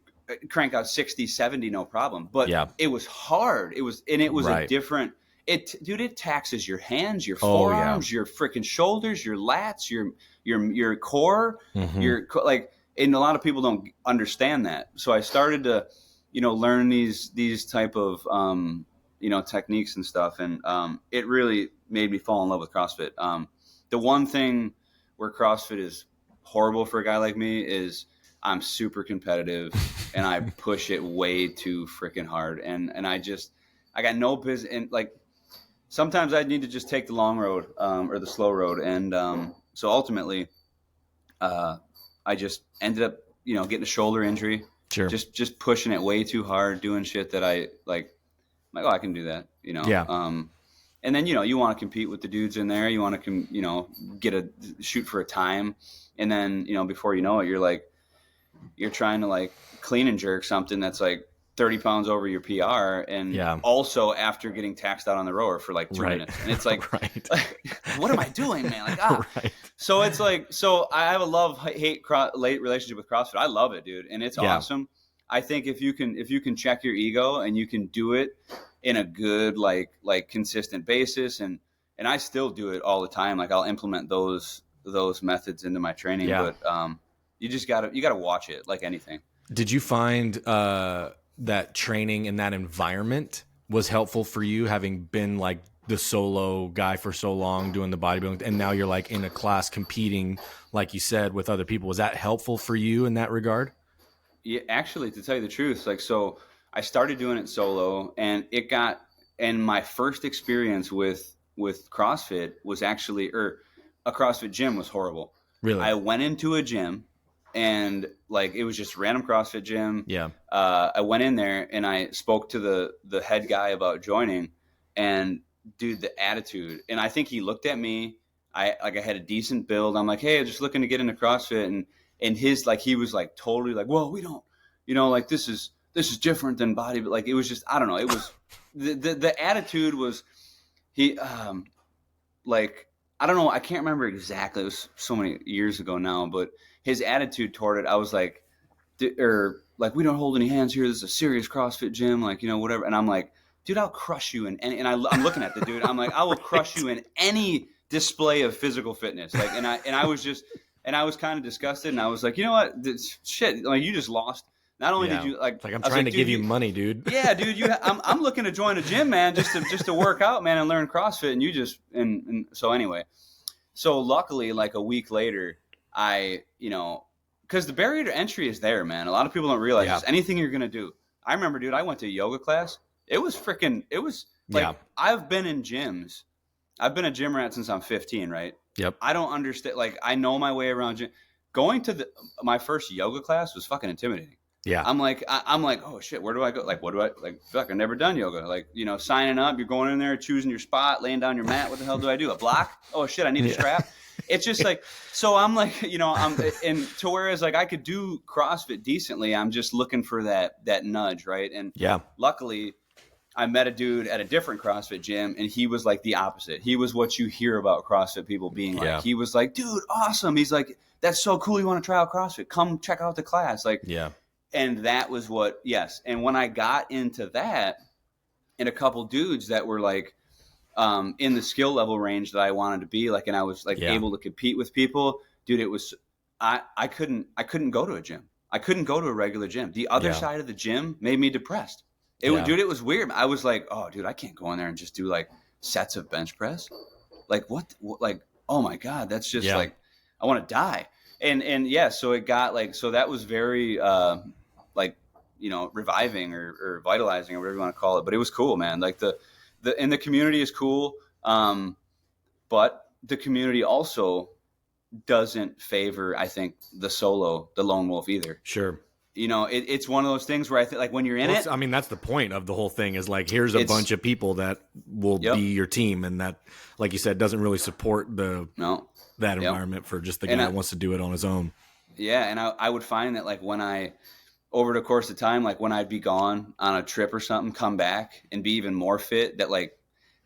crank out 60, 70, no problem. But it was hard. It was a different, it taxes your hands, your forearms, your freaking shoulders, your lats, your core, and a lot of people don't understand that. So I started to, learn these type of, techniques and stuff. And it really made me fall in love with CrossFit. The one thing where CrossFit is horrible for a guy like me is I'm super competitive and I push it way too freaking hard. And I got no business. And like, sometimes I need to just take the long road, or the slow road. And, so ultimately, I just ended up, getting a shoulder injury, just pushing it way too hard, doing shit that I like, I can do that, and then, you want to compete with the dudes in there. You want to, shoot for a time. And then, before you know it, you're trying to like clean and jerk something that's like 30 pounds over your PR, and also after getting taxed out on the rower for like 2 minutes. And it's like, like, what am I doing, man? Like, So it's like, so I have a love-hate relationship with CrossFit. I love it, dude. And it's awesome. I think if you can check your ego and you can do it in a good, like consistent basis, and I still do it all the time. Like I'll implement those methods into my training, but you gotta watch it like anything. Did you find that training in that environment was helpful for you, having been like the solo guy for so long doing the bodybuilding, and now you're like in a class competing, like you said, with other people? Was that helpful for you in that regard? Yeah, actually, to tell you the truth, like, so I started doing it solo, and my first experience with CrossFit was actually, a CrossFit gym was horrible. Really? I went into a gym, and like it was just random CrossFit gym. Yeah. I went in there and I spoke to the head guy about joining, and dude, the attitude. And I think he looked at me. I had a decent build. I'm like, hey, I'm just looking to get into CrossFit, and his, like, he was like totally like, well, we don't, like this is different than body, but like it was just, I don't know. It was the attitude was he like, I don't know. I can't remember exactly. It was so many years ago now, but his attitude toward it, I was like, we don't hold any hands here. This is a serious CrossFit gym, like, whatever. And I'm like, dude, I'll crush you in any, and I'm looking at the dude. I'm like, I will crush you in any display of physical fitness. Like, and I was kind of disgusted, and I was like, you know what, this shit, like, you just lost. Not only did you like, I'm trying to give you money, dude. Yeah, dude, I'm looking to join a gym, man, just to work out, man, and learn CrossFit, and you just and so anyway, so luckily, like a week later, I because the barrier to entry is there, man. A lot of people don't realize this. Anything you're gonna do. I remember, dude, I went to a yoga class. It was like, I've been in gyms. I've been a gym rat since I'm 15, right? Yep. I don't understand. Like, I know my way around gym. Going to my first yoga class was fucking intimidating. Yeah. I'm like, oh shit, where do I go? Like, what do I, like, fuck, I've never done yoga. Like, signing up, you're going in there, choosing your spot, laying down your mat. What the hell do I do? A block? Oh shit, I need a strap. It's just like, so I'm like, and to whereas like I could do CrossFit decently, I'm just looking for that nudge, right? And luckily I met a dude at a different CrossFit gym, and he was like the opposite. He was what you hear about CrossFit people being like. He was like, dude, awesome. He's like, that's so cool. You want to try out CrossFit? Come check out the class. Like, and that was what, And when I got into that, and a couple dudes that were like, in the skill level range that I wanted to be, like, and I was like able to compete with people, dude, it was, I couldn't go to a gym. I couldn't go to a regular gym. The other side of the gym made me depressed. Dude, it was weird. I was like, oh dude, I can't go in there and just do like sets of bench press. Like what like, oh my God, that's just like, I want to die. And so it got like, so that was very, like, reviving or vitalizing or whatever you want to call it. But it was cool, man. Like and the community is cool. But the community also doesn't favor, I think, the lone wolf either. Sure. It's one of those things where I think, like, when you're in it, I mean, that's the point of the whole thing, is like, here's a bunch of people that will be your team. And that, like you said, doesn't really support that environment for just the guy that wants to do it on his own. Yeah. And I would find that, like, over the course of time, like when I'd be gone on a trip or something, come back and be even more fit, that like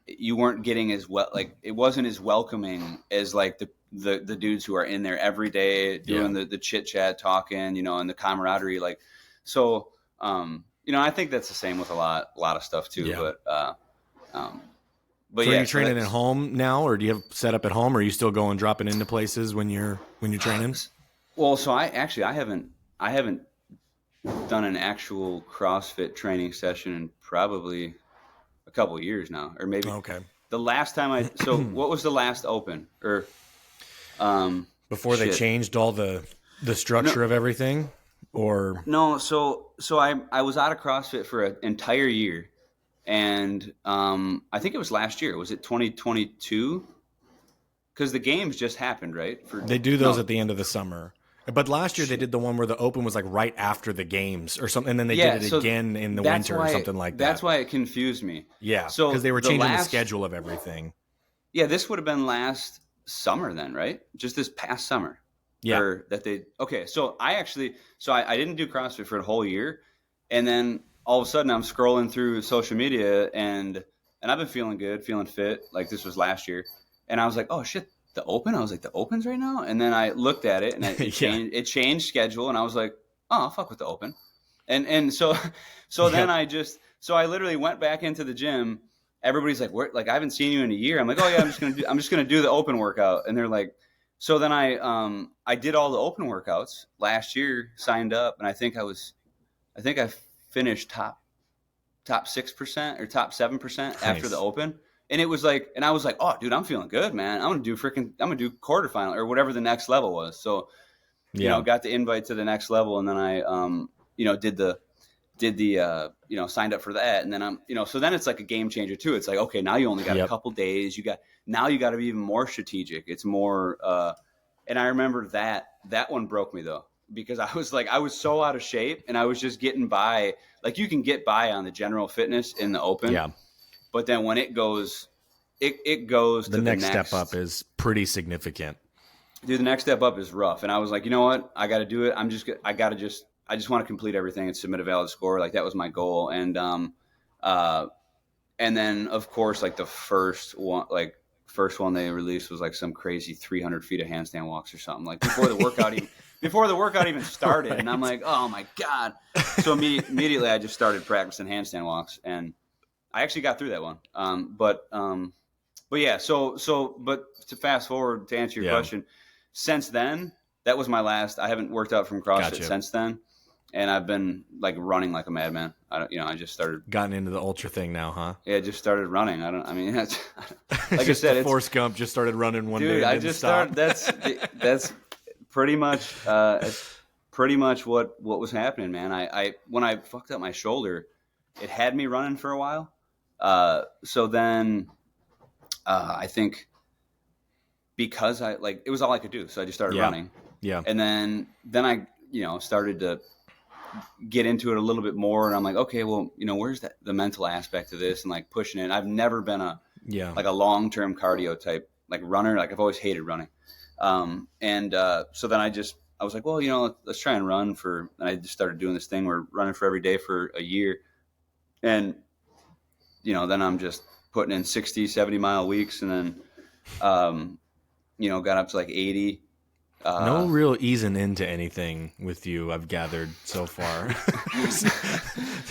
you weren't getting as well, like it wasn't as welcoming as like the dudes who are in there every day doing the chit chat, talking, and the camaraderie. Like, so, I think that's the same with a lot of stuff too. Yeah. But so are you training at home now, or do you have set up at home, or are you still dropping into places when you're training? Well, so I haven't done an actual CrossFit training session in probably a couple of years now, or maybe the last time so what was the last open, or before they changed all the structure of everything, or so I was out of CrossFit for an entire year, and I think it was last year. Was it 2022? Because the games just happened, right? They do those at the end of the summer. But last year they did the one where the open was like right after the games or something, and then they did it again in the winter or something like that. That's why it confused me. Yeah, so because they were changing the schedule of everything. Yeah, this would have been last summer then, right? Just this past summer. Yeah. So I didn't do CrossFit for a whole year, and then all of a sudden I'm scrolling through social media and I've been feeling good, feeling fit. Like this was last year. And I was like, oh shit, the Open? I was like, the Open's right now? And then I looked at it and it changed schedule. And I was like, oh, I'll fuck with the Open. And so then I literally went back into the gym. Everybody's like, where, like, I haven't seen you in a year. I'm like, oh yeah, I'm just gonna do the Open workout. And they're like, so then I did all the Open workouts last year, signed up, and I think I finished top 6% or top 7% after the Open. And it was like, and I was like, oh dude, I'm feeling good, man. I'm gonna do quarterfinal or whatever the next level was. So, you know, got the invite to the next level, and then I did the signed up for that. And then so then it's like a game changer too. It's like, okay, now you only got a couple days. Now you got to be even more strategic. It's more, and I remember that one broke me though, because I was so out of shape and I was just getting by. Like you can get by on the general fitness in the Open. Yeah. But then when it goes, it goes to the next step up is pretty significant. Dude, the next step up is rough. And I was like, you know what? I got to do it. I just want to complete everything and submit a valid score. Like that was my goal. And then of course, like the first one they released was like some crazy 300 feet of handstand walks or something, like before the workout even started. Right. And I'm like, oh my God. So immediately I just started practicing handstand walks, and I actually got through that one. But yeah, so to fast forward to answer your question, since then, that was my last. I haven't worked out from CrossFit since then. And I've been like running like a madman. I just started gotten into the ultra thing now, huh? Yeah, just started running. That's like I said, Forrest Gump just started running one day. Dude, I just started. That's pretty much what was happening, man. I when I fucked up my shoulder, it had me running for a while. So then I think because it was all I could do, so I just started running. Yeah, and then I started to get into it a little bit more, and I'm like, okay, well, where's the mental aspect of this, and like pushing it. I've never been a long-term cardio type like runner. Like I've always hated running. So then I was like, well, let's try and run and I just started doing this thing where running for every day for a year. And, then I'm just putting in 60, 70 mile weeks. And then, got up to like 80. No real easing into anything with you, I've gathered so far.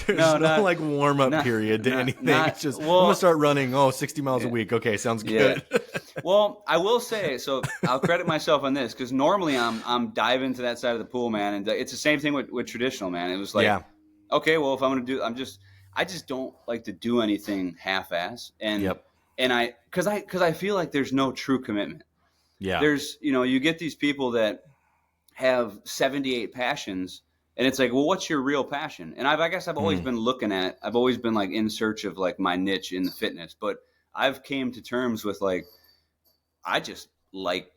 there's no like warm up period to anything. It's just, I'm going to start running, 60 miles a week. Okay, sounds good. Well, I will say, so I'll credit myself on this, because normally I'm diving to that side of the pool, man. And it's the same thing with traditional, man. It was like, okay, well, if I'm going to do, I just don't like to do anything half-ass. And, because I feel like there's no true commitment. Yeah. There's, you get these people that have 78 passions, and it's like, well, what's your real passion? And I guess I've always been I've always been like in search of like my niche in the fitness, but I've came to terms with like, I just like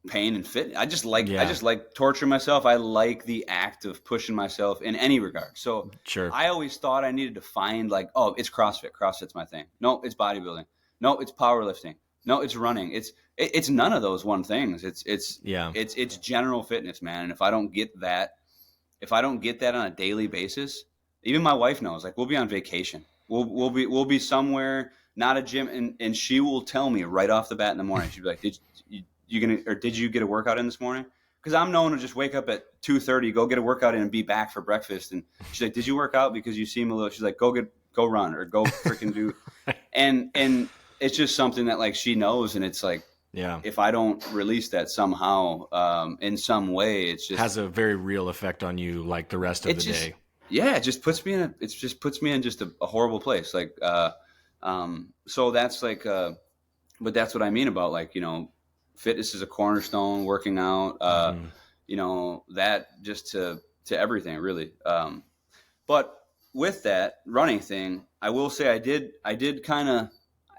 pain and fit. I just like torturing myself. I like the act of pushing myself in any regard. So I always thought I needed to find like, oh, it's CrossFit. CrossFit's my thing. No, it's bodybuilding. No, it's powerlifting. No, it's running. It's none of those one things. It's general fitness, man. And if I don't get that on a daily basis, even my wife knows. Like we'll be on vacation. We'll be somewhere, not a gym, and she will tell me right off the bat in the morning. She'll be like, did you get a workout in this morning? Because I'm known to just wake up at 2:30, go get a workout in, and be back for breakfast. And she's like, did you work out? Because you seem a little. She's like, go run or go freaking do, and. It's just something that like she knows, and it's like, if I don't release that somehow, in some way, it's just has a very real effect on you, like the rest of the day. Yeah, it just puts me in just a horrible place. Like, so that's like, but that's what I mean about like, fitness is a cornerstone, working out, that just to everything really. But with that running thing, I will say I did kind of.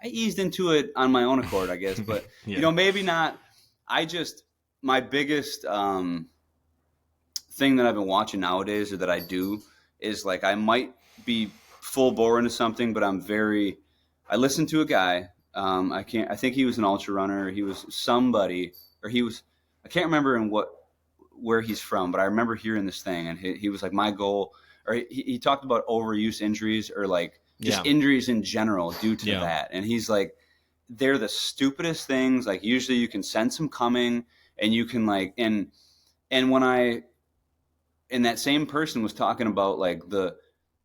I eased into it on my own accord, I guess, but maybe not. My biggest thing that I've been watching nowadays, or that I do, is like I might be full bore into something, but I listened to a guy. I think he was an ultra runner. He was somebody, or I can't remember in what where he's from, but I remember hearing this thing, and he was like, my goal, or he talked about overuse injuries, or like just injuries in general due to that. And he's like, they're the stupidest things. Like usually you can sense them coming, and you can like, and when and that same person was talking about like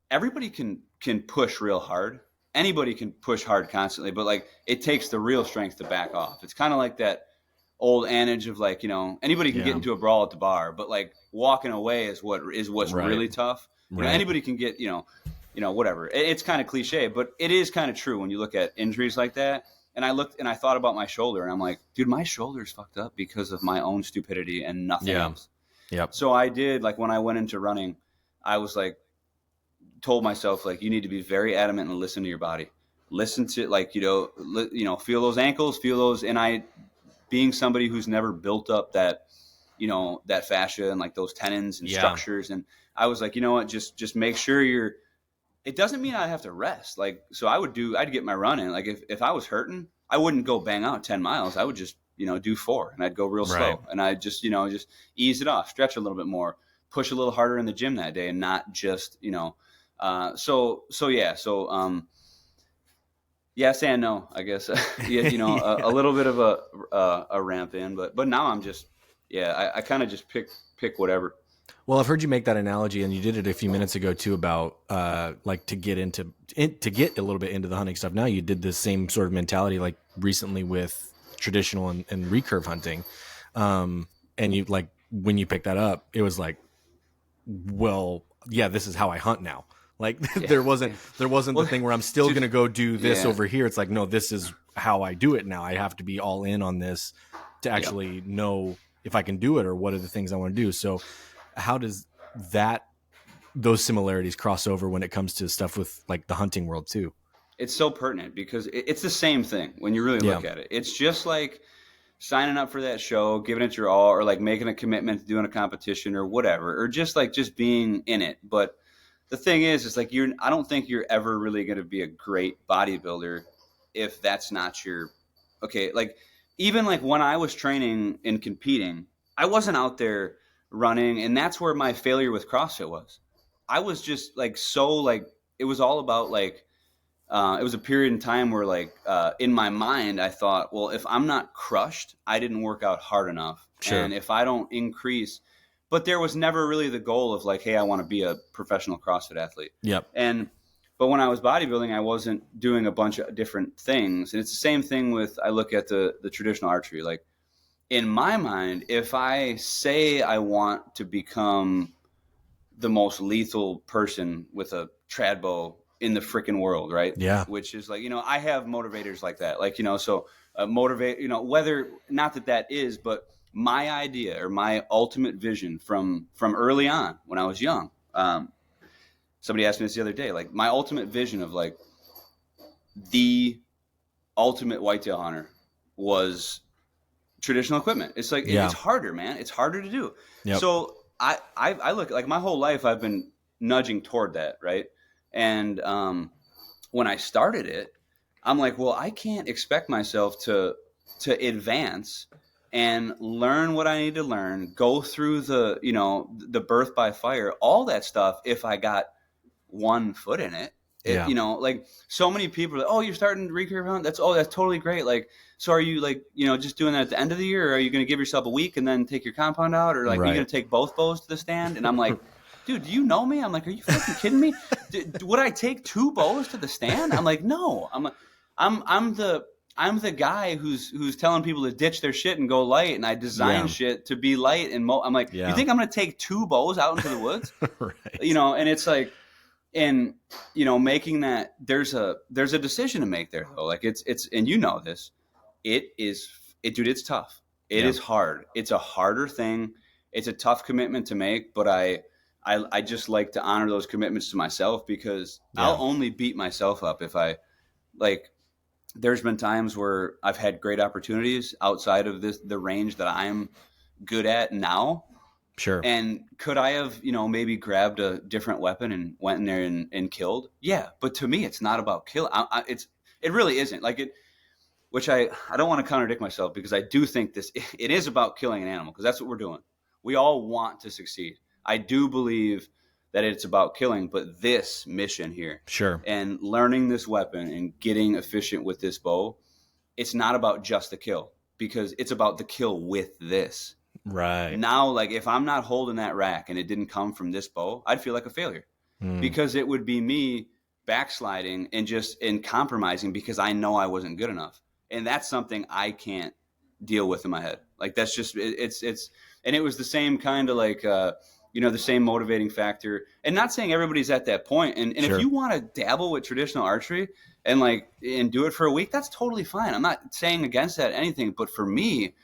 everybody can push real hard. Anybody can push hard constantly, but like it takes the real strength to back off. It's kind of like that old adage of like, anybody can get into a brawl at the bar, but like walking away is what's really tough. Anybody can get, whatever. It's kind of cliche, but it is kind of true when you look at injuries like that. And I looked and I thought about my shoulder, and I'm like, dude, my shoulder's fucked up because of my own stupidity and nothing else. Yep. So I did, like when I went into running, I was like, told myself, like, you need to be very adamant and listen to your body. Listen to, like, feel those ankles, feel those. And being somebody who's never built up that, that fascia and like those tendons and structures. And I was like, you know what, just make sure it doesn't mean I have to rest. Like, so I'd get my run in. Like if I was hurting, I wouldn't go bang out 10 miles. I would just, do 4, and I'd go real slow, and I'd just, just ease it off, stretch a little bit more, push a little harder in the gym that day, and not just, yes and no, I guess. A little bit of a ramp in, but now I'm just, I kind of just pick whatever. Well, I've heard you make that analogy, and you did it a few minutes ago too, about like to get a little bit into the hunting stuff. Now you did the same sort of mentality like recently with traditional and recurve hunting. And you, like, when you picked that up, it was like, well, yeah, this is how I hunt now. Like there wasn't the thing where I'm still going to go do this over here. It's like, no, this is how I do it now. I have to be all in on this to actually know if I can do it, or what are the things I want to do. So how does those similarities cross over when it comes to stuff with like the hunting world too? It's so pertinent because it's the same thing when you really look at it. It's just like signing up for that show, giving it your all, or like making a commitment to doing a competition or whatever, or just being in it. But the thing is like I don't think you're ever really going to be a great bodybuilder if that's not like even like when I was training and competing, I wasn't out there running, and that's where my failure with CrossFit was. I was just like, so like, it was all about like, it was a period in time where like, in my mind, I thought, well, if I'm not crushed, I didn't work out hard enough. Sure. And if I don't increase, but there was never really the goal of like, hey, I want to be a professional CrossFit athlete. Yep. But when I was bodybuilding, I wasn't doing a bunch of different things. And it's the same thing with, I look at the traditional archery. Like in my mind, if I say I want to become the most lethal person with a trad bow in the freaking world, right? Yeah. Which is like, I have motivators like that. Like, so motivate, whether, not that is, but my idea or my ultimate vision from early on when I was young. Somebody asked me this the other day, like my ultimate vision of like the ultimate whitetail hunter was traditional equipment. It's like, it's harder, man. It's harder to do. Yep. So I look like my whole life I've been nudging toward that. Right. And when I started it, I'm like, well, I can't expect myself to advance and learn what I need to learn, go through the birth by fire, all that stuff. If I got one foot in it, like so many people are like, oh, you're starting to recurve hunt. That's totally great. Like, so are you like, just doing that at the end of the year, or are you going to give yourself a week and then take your compound out, or like, are you going to take both bows to the stand? And I'm like, dude, do you know me? I'm like, are you fucking kidding me? Would I take 2 bows to the stand? I'm like, no. I'm the guy who's telling people to ditch their shit and go light, and I design shit to be light and I'm like, you think I'm going to take 2 bows out into the woods? Right. And it's like, and making that there's a decision to make there though. Like it's and this, dude, it's tough. It is hard. It's a harder thing. It's a tough commitment to make, but I just like to honor those commitments to myself, because I'll only beat myself up if I like. There's been times where I've had great opportunities outside of the range that I'm good at now. Sure. And could I have, maybe grabbed a different weapon and went in there and killed? Yeah. But to me, it's not about kill. It really isn't like it, which I don't want to contradict myself, because I do think it is about killing an animal, because that's what we're doing. we all want to succeed. I do believe that it's about killing, but this mission here, Sure, and learning this weapon and getting efficient with this bow, it's not about just the kill, because it's about the kill with this. right. Now, like, if I'm not holding that rack and it didn't come from this bow, I'd feel like a failure, because it would be me backsliding and compromising because I know I wasn't good enough. And that's something I can't deal with in my head. Like, that's just, and it was the same kind of like, the same motivating factor. And not saying everybody's at that point. And Sure. if you want to dabble with traditional archery and do it for a week, that's totally fine. I'm not saying against that anything, but for me,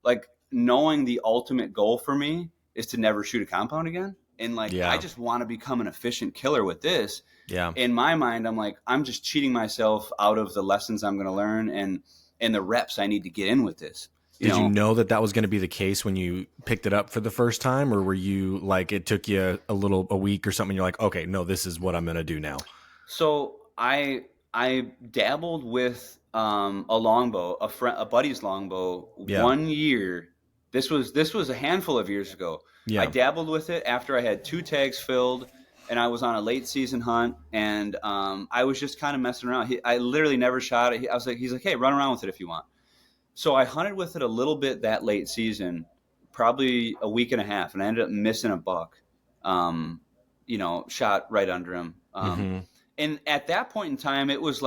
like, knowing the ultimate goal for me is to never shoot a compound again. And I just want to become an efficient killer with this. Yeah. In my mind, I'm like, I'm just cheating myself out of the lessons I'm going to learn and the reps I need to get in with this. Did you know that was going to be the case when you picked it up for the first time, or were you like, it took you a week or something? You're like, okay, no, this is what I'm going to do now. So I dabbled with a longbow, a buddy's longbow, 1 year. This was a handful of years ago. Yeah. I dabbled with it after I had 2 tags filled, and I was on a late season hunt, and I was just kind of messing around. I literally never shot it. He's like, hey, run around with it if you want. So I hunted with it a little bit that late season, probably a week and a half, and I ended up missing a buck. Shot right under him. And at that point in time, it was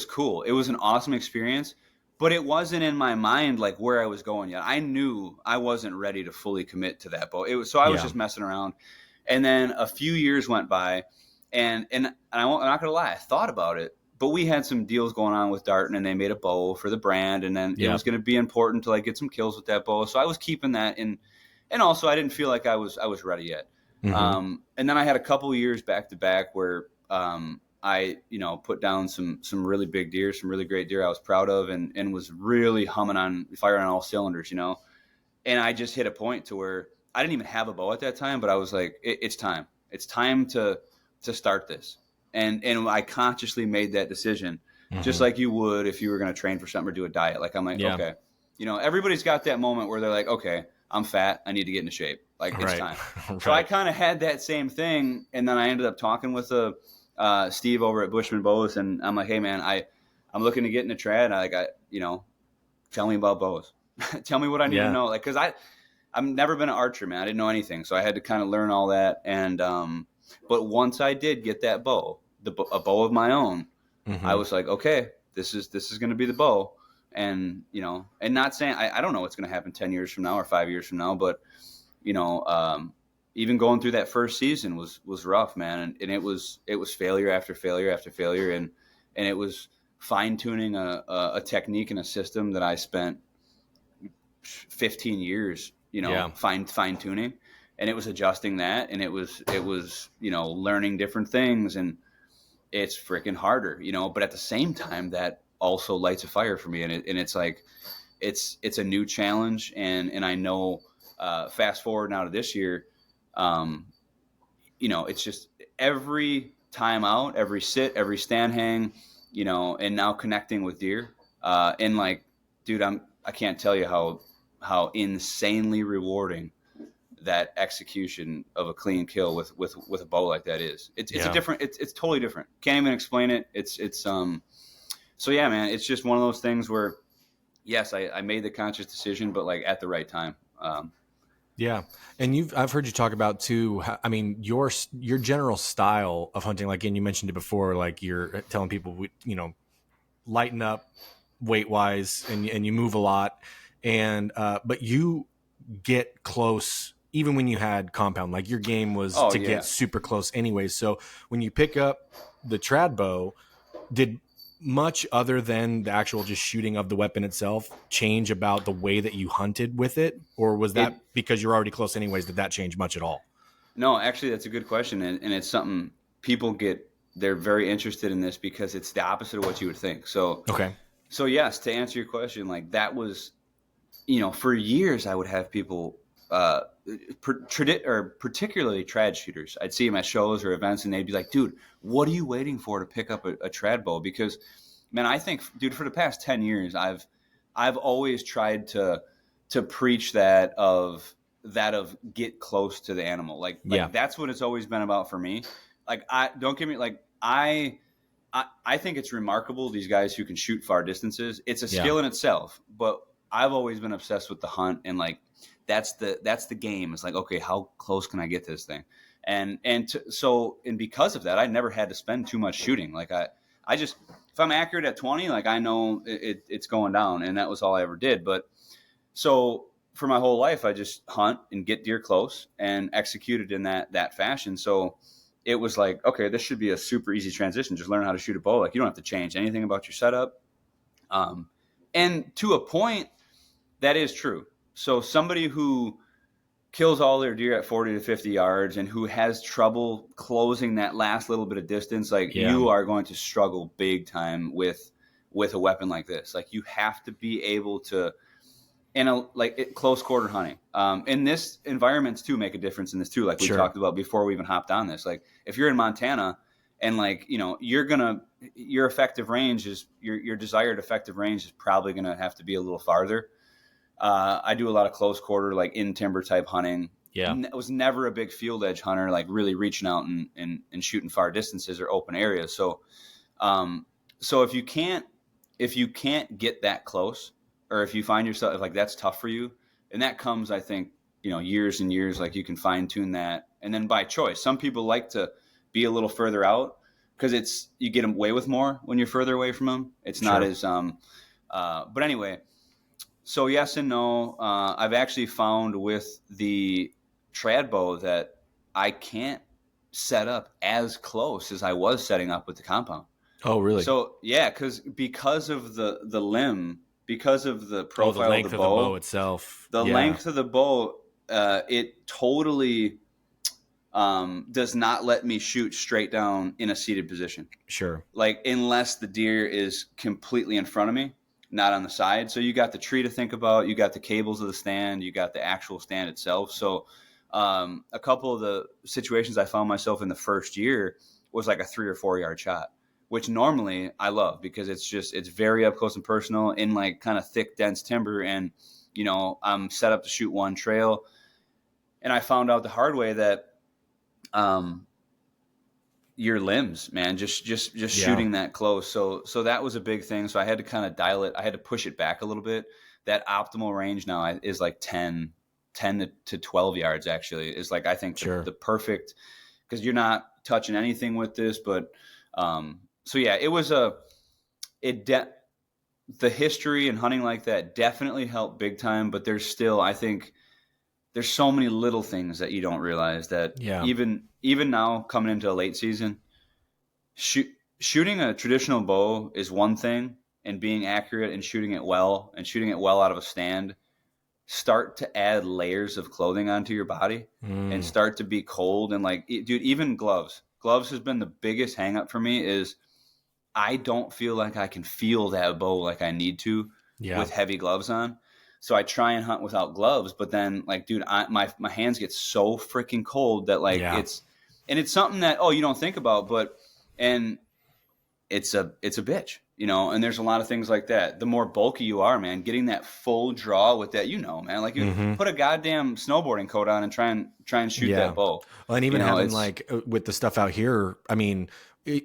cool. It was an awesome experience, but it wasn't in my mind like where I was going yet. I knew I wasn't ready to fully commit to that bow. I was just messing around. And then a few years went by, and I'm not gonna lie, I thought about it, but we had some deals going on with Darton, and they made a bow for the brand, and then it was going to be important to get some kills with that bow. So I was keeping that in, and also I didn't feel like I was ready yet. And then I had a couple of years back to back where I put down some really big deer, some really great deer I was proud of, and was really firing on all cylinders, And I just hit a point to where I didn't even have a bow at that time, but I was like, it's time. It's time to start this. And I consciously made that decision, just like you would if you were going to train for something or do a diet. Like, I'm like, okay, everybody's got that moment where they're like, okay, I'm fat, I need to get into shape. Like, it's time. Right. So I kind of had that same thing. And then I ended up talking with Steve over at Bushman Bows, and I'm like, hey man, I'm looking to get into trad. Tell me about bows. Tell me what I need to know. Like, cause I've never been an archer, man. I didn't know anything. So I had to kind of learn all that. And, but once I did get that bow, a bow of my own, I was like, okay, this is going to be the bow. And, and not saying, I don't know what's going to happen 10 years from now or 5 years from now, but, even going through that first season was rough, man. And it was failure after failure after failure. And it was fine tuning a technique and a system that I spent 15 years, fine tuning. And it was adjusting that, and it was learning different things, and it's freaking harder, but at the same time that also lights a fire for me. And it's like, it's a new challenge. And I know, fast forward now to this year, it's just every time out, every sit, every stand hang, and now connecting with deer, and like, dude, I can't tell you how insanely rewarding that execution of a clean kill with a bow like that is. It's a different, it's totally different. Can't even explain it. So yeah, man, it's just one of those things where, yes, I made the conscious decision, but like at the right time. Yeah. And I've heard you talk about too, I mean, your general style of hunting, like, and you mentioned it before, like you're telling people, lighten up weight wise, and you move a lot, and, but you get close even when you had compound, like your game was get super close anyways. So when you pick up the trad bow, did much other than the actual just shooting of the weapon itself change about the way that you hunted with it? Or was that because you're already close anyways, did that change much at all? No, actually that's a good question. And it's something people they're very interested in this because it's the opposite of what you would think. So, okay. So yes, to answer your question, like that was, for years I would have people, particularly trad shooters. I'd see them at shows or events, and they'd be like, dude, what are you waiting for to pick up a trad bow? Because, man, I think, dude, for the past 10 years, I've always tried to preach that of that of get close to the animal. Like that's what it's always been about for me. Like don't get me, like I think it's remarkable, these guys who can shoot far distances. It's a skill in itself, but I've always been obsessed with the hunt, and like that's the game. It's like, okay, how close can I get this thing? And because of that, I never had to spend too much shooting. Like I just, if I'm accurate at 20, like I know it's going down, and that was all I ever did. But so for my whole life, I just hunt and get deer close and execute it in that fashion. So it was like, okay, this should be a super easy transition. Just learn how to shoot a bow. Like you don't have to change anything about your setup. And to a point, that is true. So somebody who kills all their deer at 40 to 50 yards and who has trouble closing that last little bit of distance, like you are going to struggle big time with a weapon like this. Like you have to be able to, close quarter hunting. And this environments too make a difference in this too. Like we talked about before we even hopped on this. Like if you're in Montana and like, you know, your effective range is your desired effective range is probably going to have to be a little farther. I do a lot of close quarter, like in timber type hunting. Yeah. I was never a big field edge hunter, like really reaching out and shooting far distances or open areas. So, so if you can't get that close, or if you find yourself like that's tough for you, and that comes, I think, you know, years and years, like you can fine tune that. And then by choice, some people like to be a little further out because you get away with more when you're further away from them. It's not as, but anyway, so yes and no. I've actually found with the trad bow that I can't set up as close as I was setting up with the compound. Oh, really? So yeah, because of the limb, because of the profile the length of the bow itself, the length of the bow, it totally does not let me shoot straight down in a seated position. Sure. Like unless the deer is completely in front of me, not on the side. So you got the tree to think about, you got the cables of the stand, you got the actual stand itself. So a couple of the situations I found myself in the first year was like a 3 or 4 yard shot, which normally I love because it's very up close and personal in like kind of thick, dense timber. And, you know, I'm set up to shoot one trail. And I found out the hard way that your limbs, man, just shooting that close. So that was a big thing. So I had to kind of dial it. I had to push it back a little bit. That optimal range now is like 10 to 12 yards actually is like, I think the perfect, because you're not touching anything with this, but so yeah, it was the history and hunting like that definitely helped big time, but there's still, I think there's so many little things that you don't realize that even now coming into a late season, shooting a traditional bow is one thing, and being accurate and shooting it well out of a stand, start to add layers of clothing onto your body and start to be cold. And like, dude, even gloves has been the biggest hang up for me is I don't feel like I can feel that bow like I need to with heavy gloves on. So I try and hunt without gloves, but then like, dude, my hands get so freaking cold that like it's something that, you don't think about, and it's a bitch, you know, and there's a lot of things like that. The more bulky you are, man, getting that full draw with that, you know, man, like you put a goddamn snowboarding coat on and try and shoot that bow. Well, and even having like with the stuff out here, I mean,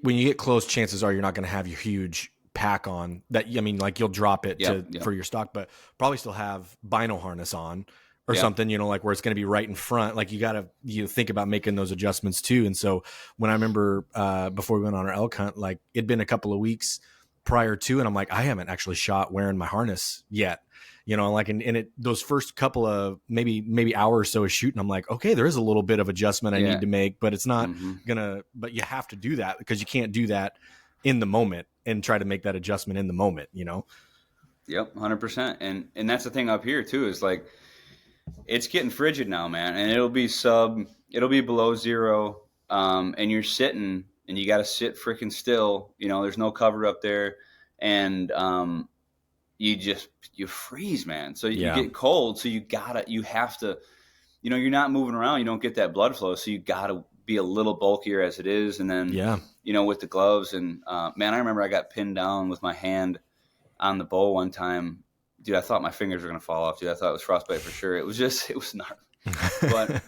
when you get close, chances are you're not going to have your huge pack on that. I mean, like you'll drop it for your stock, but probably still have bino harness on or something, you know, like where it's going to be right in front. Like you think about making those adjustments too. And so when I remember before we went on our elk hunt, like it'd been a couple of weeks prior to, and I'm like, I haven't actually shot wearing my harness yet, you know, like, and those first couple of maybe hour or so of shooting, I'm like, okay, there is a little bit of adjustment I need to make, but it's not but you have to do that because you can't do that in the moment and try to make that adjustment in the moment, you know? Yep. 100%. And that's the thing up here too, is like, it's getting frigid now, man. And it'll be below zero. And you're sitting and you got to sit freaking still, you know, there's no cover up there. And, you freeze, man. So you get cold. So you have to, you know, you're not moving around. You don't get that blood flow. So you got to be a little bulkier as it is. And then, you know, with the gloves and, man, I remember I got pinned down with my hand on the bow one time. Dude, I thought my fingers were going to fall off, dude. I thought it was frostbite for sure. It was gnarly.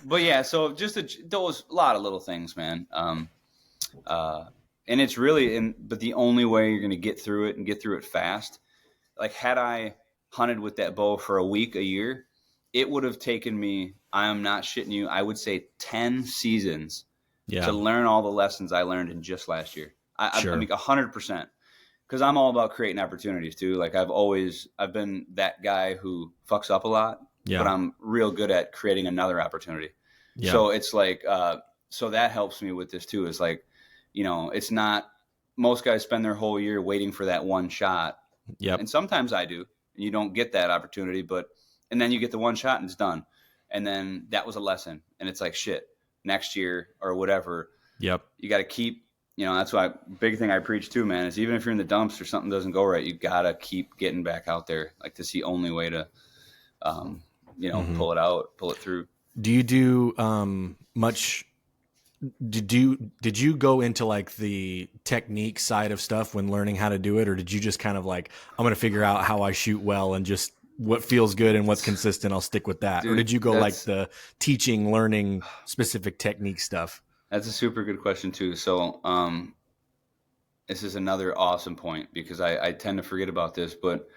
But yeah, so just those a lot of little things, man. And it's really, but the only way you're going to get through it and get through it fast, like had I hunted with that bow for a week, a year, it would have taken me, I am not shitting you, I would say 10 seasons to learn all the lessons I learned in just last year. I mean, 100%. Because I'm all about creating opportunities too. Like I've been that guy who fucks up a lot, but I'm real good at creating another opportunity. Yeah. So it's like, so that helps me with this too. Is like, it's not, most guys spend their whole year waiting for that one shot. Yep. And sometimes I do, and you don't get that opportunity, and then you get the one shot and it's done. And then that was a lesson. And it's like, shit, next year or whatever. Yep. You got to keep, that's why big thing I preach too, man, is even if you're in the dumps or something doesn't go right, you got to keep getting back out there. Like that's the only way to, pull it out, pull it through. Do you do much? Did you go into like the technique side of stuff when learning how to do it, or did you just kind of like, I'm going to figure out how I shoot well and just what feels good and what's consistent, I'll stick with that? Dude, or did you go like the teaching, learning specific technique stuff? That's a super good question too. So this is another awesome point because I tend to forget about this, but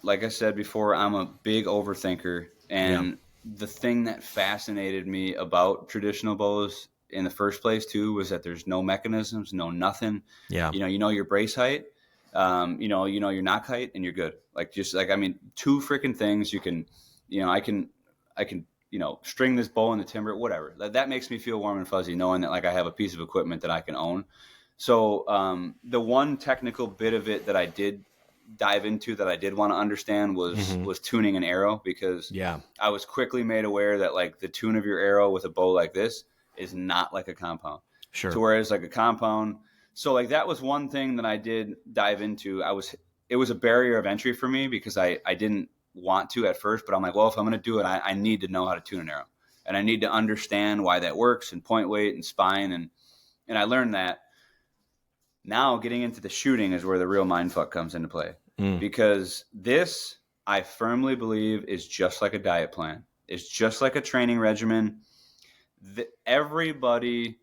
like I said before, I'm a big overthinker, and the thing that fascinated me about traditional bows in the first place too was that there's no mechanisms, no nothing. Yeah. You know your brace height, you know your knock height, and you're good. Like just like, I mean, two freaking things you can, I can string this bow in the timber, whatever. That makes me feel warm and fuzzy knowing that like I have a piece of equipment that I can own. So the one technical bit of it that I did dive into that I did want to understand was tuning an arrow, because I was quickly made aware that like the tune of your arrow with a bow like this is not like a compound. Sure. So whereas like a compound, so like that was one thing that I did dive into. It was a barrier of entry for me because I didn't want to at first, but I'm like, well, if I'm going to do it, I need to know how to tune an arrow, and I need to understand why that works, and point weight and spine. And I learned that. Now getting into the shooting is where the real mindfuck comes into play, because this, I firmly believe, is just like a diet plan. It's just like a training regimen. Everybody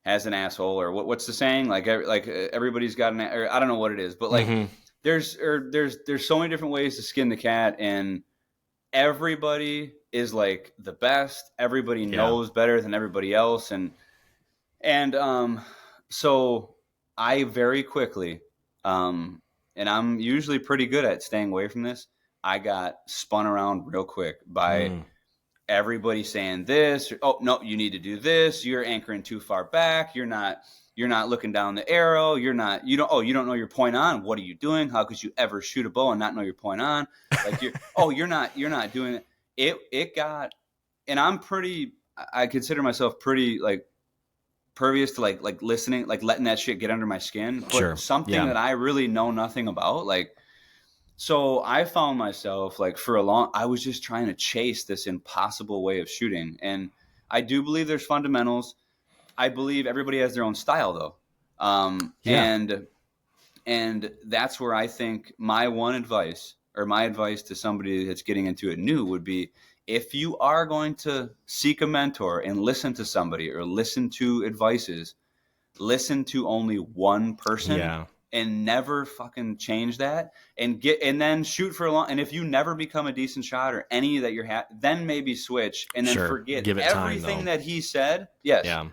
has an asshole, or what's the saying? Like everybody's got or I don't know what it is, but like there's so many different ways to skin the cat, and everybody is like the best. Everybody knows better than everybody else, and so I very quickly, and I'm usually pretty good at staying away from this, I got spun around real quick by everybody saying this. Oh, no, you need to do this. You're anchoring too far back. You're not looking down the arrow. You don't know your point on. What are you doing? How could you ever shoot a bow and not know your point on? Like you're not doing it. It got, and I consider myself pretty like pervious to like listening, like letting that shit get under my skin, but something that I really know nothing about. Like, so I found myself like I was just trying to chase this impossible way of shooting. And I do believe there's fundamentals. I believe everybody has their own style though. And that's where I think my advice to somebody that's getting into it new would be, if you are going to seek a mentor and listen to somebody or listen to advices, listen to only one person and never fucking change that, and then shoot for a long. And if you never become a decent shot or any that you're then maybe switch and then forget everything that he said. Yes. Yeah.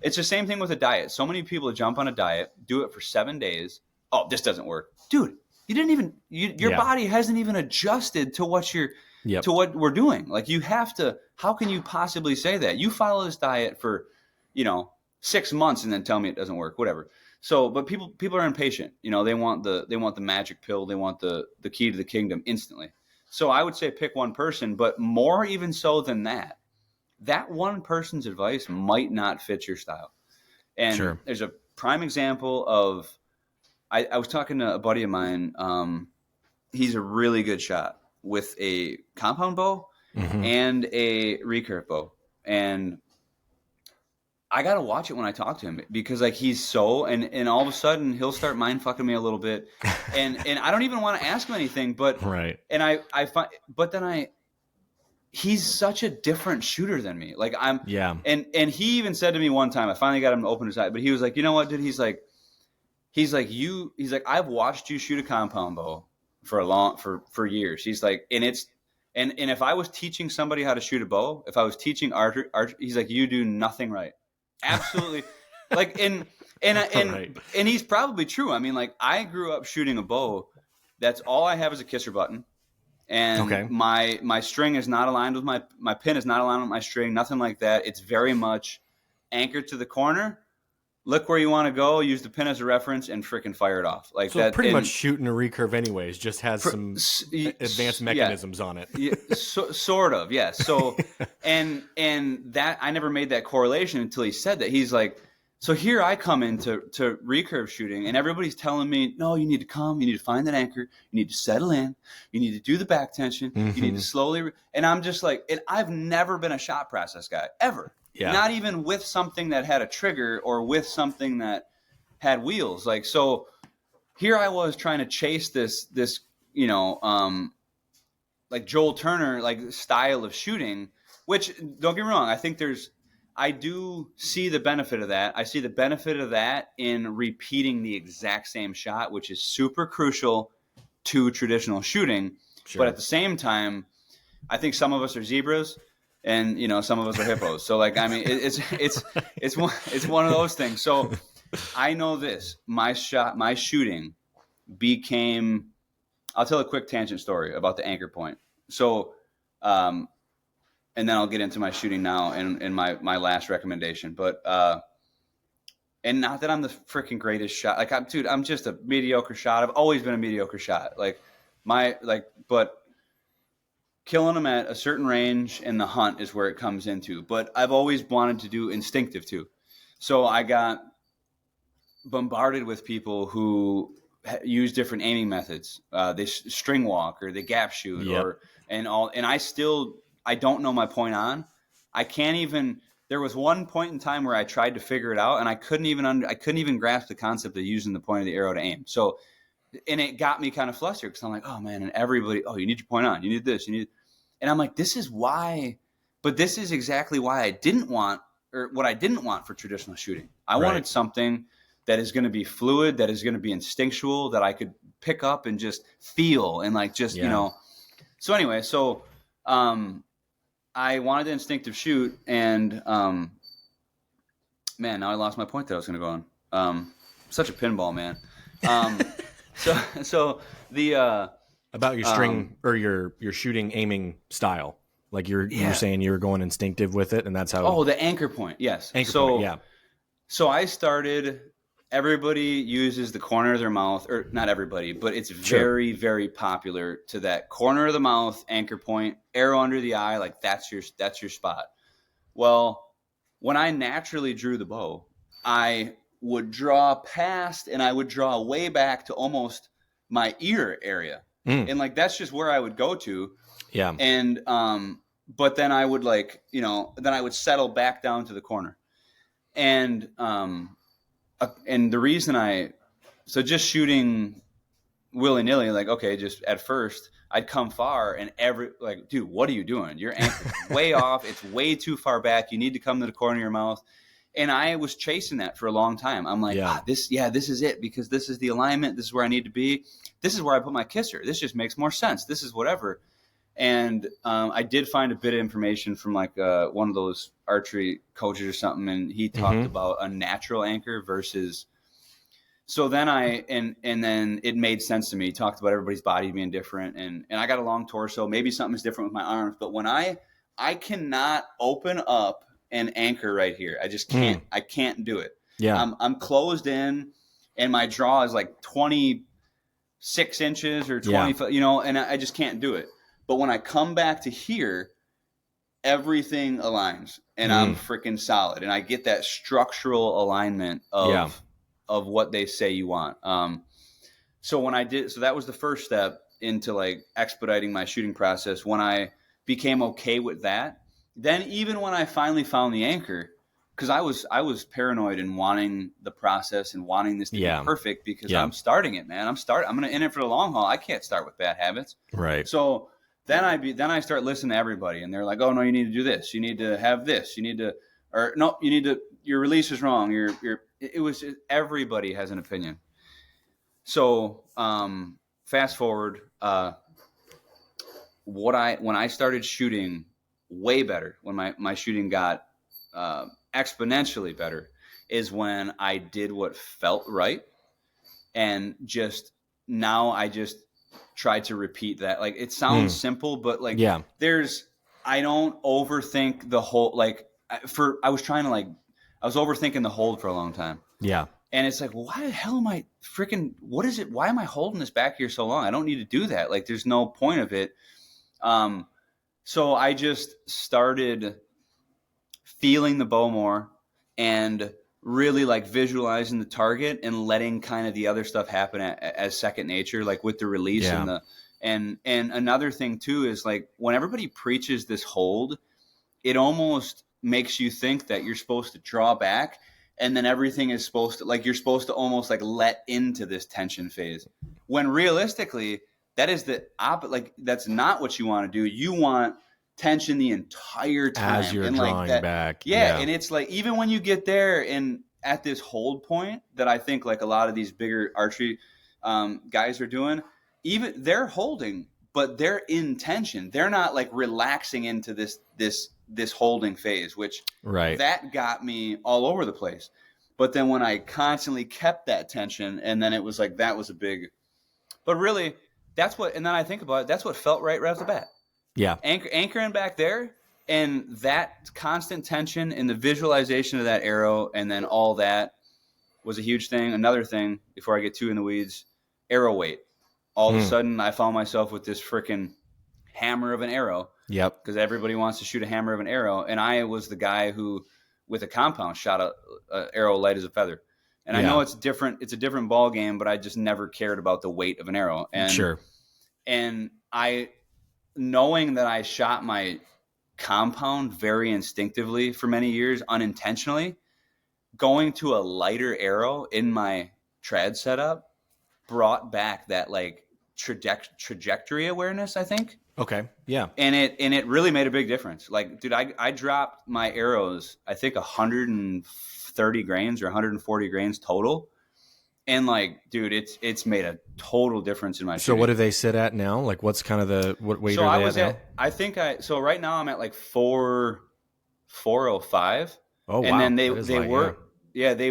It's the same thing with a diet. So many people jump on a diet, do it for 7 days. Oh, this doesn't work. Dude, you didn't even, your body hasn't even adjusted to what to what we're doing. Like you have to, how can you possibly say that? You follow this diet for, 6 months and then tell me it doesn't work, whatever. So, but people are impatient. They want the magic pill. They want the key to the kingdom instantly. So I would say pick one person, but more even so than that one person's advice might not fit your style. And there's a prime example of, I was talking to a buddy of mine. He's a really good shot with a compound bow and a recurve bow. And I got to watch it when I talk to him, because like he's so, and all of a sudden he'll start mind fucking me a little bit. And I don't even want to ask him anything, but, and I find, but then he's such a different shooter than me. Like Yeah. And he even said to me one time, I finally got him to open his eye, but he was like, you know what, dude? He's like, I've watched you shoot a compound bow for years. He's like, and if I was teaching somebody how to shoot a bow, if I was teaching archery, he's like, you do nothing right. Absolutely. Like, and Right. he's probably true. I mean, like, I grew up shooting a bow. That's all I have is a kisser button. And my string is not aligned with my pin is not aligned with my string, nothing like that. It's very much anchored to the corner. Look where you want to go, use the pin as a reference, and freaking fire it off. Like so that. Pretty much shooting a recurve anyways, just has some advanced mechanisms on it. Sort of, yes. So, and that I never made that correlation until he said that. He's like, so here I come into recurve shooting, and everybody's telling me, no, you need to come, you need to find that anchor, you need to settle in, you need to do the back tension, you need to slowly. And I'm just like, and I've never been a shot process guy ever. Yeah. Not even with something that had a trigger or with something that had wheels. Like, so here I was trying to chase this, like Joel Turner, like style of shooting, which don't get me wrong. I think I do see the benefit of that. I see the benefit of that in repeating the exact same shot, which is super crucial to traditional shooting. Sure. But at the same time, I think some of us are zebras. And some of us are hippos. So like, I mean, it's one of those things. So I know this. My shooting became. I'll tell a quick tangent story about the anchor point. So, and then I'll get into my shooting now and my last recommendation. But and not that I'm the freaking greatest shot. Like I'm just a mediocre shot. I've always been a mediocre shot. But. Killing them at a certain range and the hunt is where it comes into. But I've always wanted to do instinctive too. So I got bombarded with people who use different aiming methods. They string walk or they gap shoot and I don't know my point on. I can't even. There was one point in time where I tried to figure it out and I couldn't even grasp the concept of using the point of the arrow to aim. So, and it got me kind of flustered because I'm like, oh man, and everybody, you need your point on, you need this, and I'm like, this is why, but this is exactly why I didn't want, or what I didn't want for traditional shooting. I wanted something that is going to be fluid, that is going to be instinctual, that I could pick up and just feel and like just, So anyway, I wanted the instinctive shoot and, man, now I lost my point that I was going to go on. Such a pinball, man. So the about your string or your shooting aiming style, like you're saying you were going instinctive with it, and that's how. Oh, the anchor point, yes. Anchor point, yeah. So I started. Everybody uses the corner of their mouth, or not everybody, but it's very, very popular to that corner of the mouth anchor point, arrow under the eye, like that's your spot. Well, when I naturally drew the bow, I would draw past and I would draw way back to almost my ear area. And like, that's just where I would go to. Yeah. And, but then I would then I would settle back down to the corner. And the reason so just shooting willy nilly, like, okay, just at first I'd come far and dude, what are you doing? Your anchor's way off. It's way too far back. You need to come to the corner of your mouth. And I was chasing that for a long time. I'm like, this is it, because this is the alignment. This is where I need to be. This is where I put my kisser. This just makes more sense. This is whatever. And I did find a bit of information from like one of those archery coaches or something, and he talked about a natural anchor versus. So then and then it made sense to me. He talked about everybody's body being different, and I got a long torso. Maybe something's different with my arms, but when I cannot open up an anchor right here. I just can't. I can't do it. Yeah, I'm closed in, and my draw is like 26 inches or 20 foot, and I just can't do it. But when I come back to here, everything aligns, and I'm freaking solid, and I get that structural alignment of what they say you want. So that was the first step into like expediting my shooting process. When I became okay with that. Then even when I finally found the anchor, because I was paranoid and wanting the process and wanting this to be perfect, because I'm starting it, man. I'm going to in it for the long haul. I can't start with bad habits. Right. So then I start listening to everybody, and they're like, oh no, you need to do this, you need to have this, you need to, or no, you need to, your release is wrong. Everybody has an opinion. So fast forward, when I started shooting way better, when my shooting got exponentially better, is when I did what felt right, and just now I just try to repeat that. Like, it sounds simple, but like I don't overthink the whole, like I was overthinking the hold for a long time. Yeah. And it's like, well, why the hell am I freaking, what is it? Why am I holding this back here so long? I don't need to do that. Like, there's no point of it. So I just started feeling the bow more and really like visualizing the target and letting kind of the other stuff happen as second nature, like with the release and another thing too is like when everybody preaches this hold, it almost makes you think that you're supposed to draw back, and then everything is supposed to, like, you're supposed to almost like let into this tension phase, when realistically that is the opposite. Like, that's not what you want to do. You want tension the entire time as you're and drawing like that, back. Yeah. And it's like, even when you get there and at this hold point that I think like a lot of these bigger archery guys are doing, even they're holding, but they're in tension. They're not like relaxing into this holding phase, which that got me all over the place. But then when I constantly kept that tension, and then it was like, that was a big, but really that's what, and then I think about it, that's what felt right off the bat. Yeah. Anchoring back there, and that constant tension and the visualization of that arrow, and then all that was a huge thing. Another thing, before I get too in the weeds, arrow weight. All of a sudden, I found myself with this freaking hammer of an arrow. Yep. Because everybody wants to shoot a hammer of an arrow, and I was the guy who, with a compound, shot a arrow light as a feather. And I know it's different. It's a different ball game, but I just never cared about the weight of an arrow. And and I, knowing that I shot my compound very instinctively for many years, unintentionally, going to a lighter arrow in my trad setup brought back that like trajectory awareness, I think. Okay. Yeah. And it really made a big difference. Like, dude, I dropped my arrows, I think 130 grains or 140 grains total. And like, dude, it's made a total difference in my shooting. So what do they sit at now? Like, what's kind of what weight are they at now? So right now I'm at like 405. Oh, wow. And then they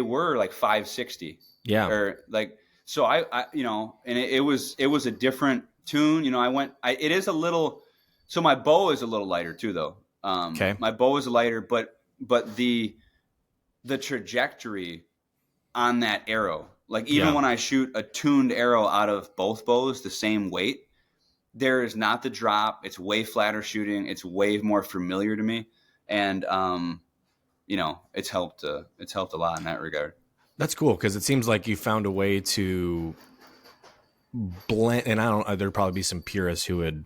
were like 560. Yeah. Or like, so I you know, and it was a different tune. You know, it is a little, so my bow is a little lighter too, though. Okay. My bow is lighter, but the trajectory on that arrow, like even when I shoot a tuned arrow out of both bows the same weight, there is not the drop. It's way flatter shooting. It's way more familiar to me. And, you know, it's helped a lot in that regard. That's cool. Cause it seems like you found a way to blend, and there'd probably be some purists who would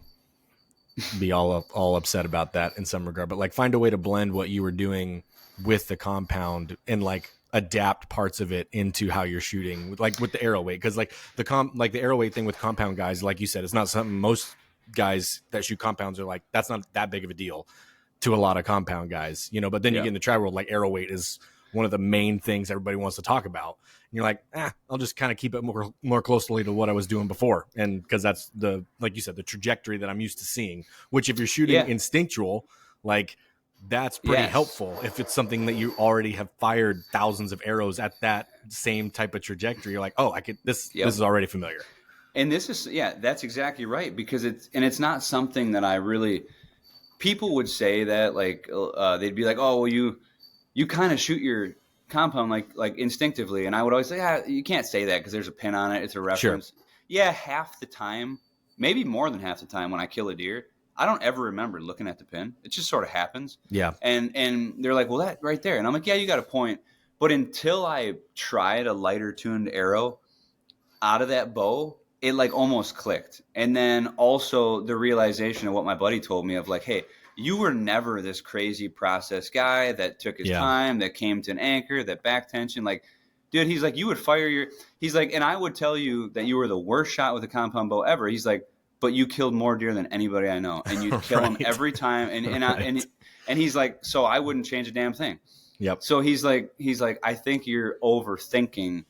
be all upset about that in some regard, but like find a way to blend what you were doing with the compound and like adapt parts of it into how you're shooting with the arrow weight. Cause like the arrow weight thing with compound guys, like you said, it's not something most guys that shoot compounds are like, that's not that big of a deal to a lot of compound guys, you know, but then you get in the trad world, like arrow weight is one of the main things everybody wants to talk about. And you're like, I'll just kind of keep it more closely to what I was doing before. And cause that's like you said, the trajectory that I'm used to seeing, which if you're shooting instinctual, like that's pretty helpful. If it's something that you already have fired thousands of arrows at that same type of trajectory, you're like, oh, this is already familiar. And this is, that's exactly right. Because it's not something that I really, people would say that like, they'd be like, oh, well, you kind of shoot your compound like instinctively. And I would always say, you can't say that because there's a pin on it. It's a reference. Sure. Yeah. Half the time, maybe more than half the time when I kill a deer, I don't ever remember looking at the pin. It just sort of happens. Yeah. And they're like, well, that right there. And I'm like, yeah, you got a point. But until I tried a lighter tuned arrow out of that bow, it like almost clicked. And then also the realization of what my buddy told me of like, hey, you were never this crazy process guy that took his time, that came to an anchor, that back tension. Like, dude, he's like, you would fire he's like, and I would tell you that you were the worst shot with a compound bow ever. He's like, but you killed more deer than anybody I know, and you kill them every time. And he's like, so I wouldn't change a damn thing. Yep. So he's like, I think you're overthinking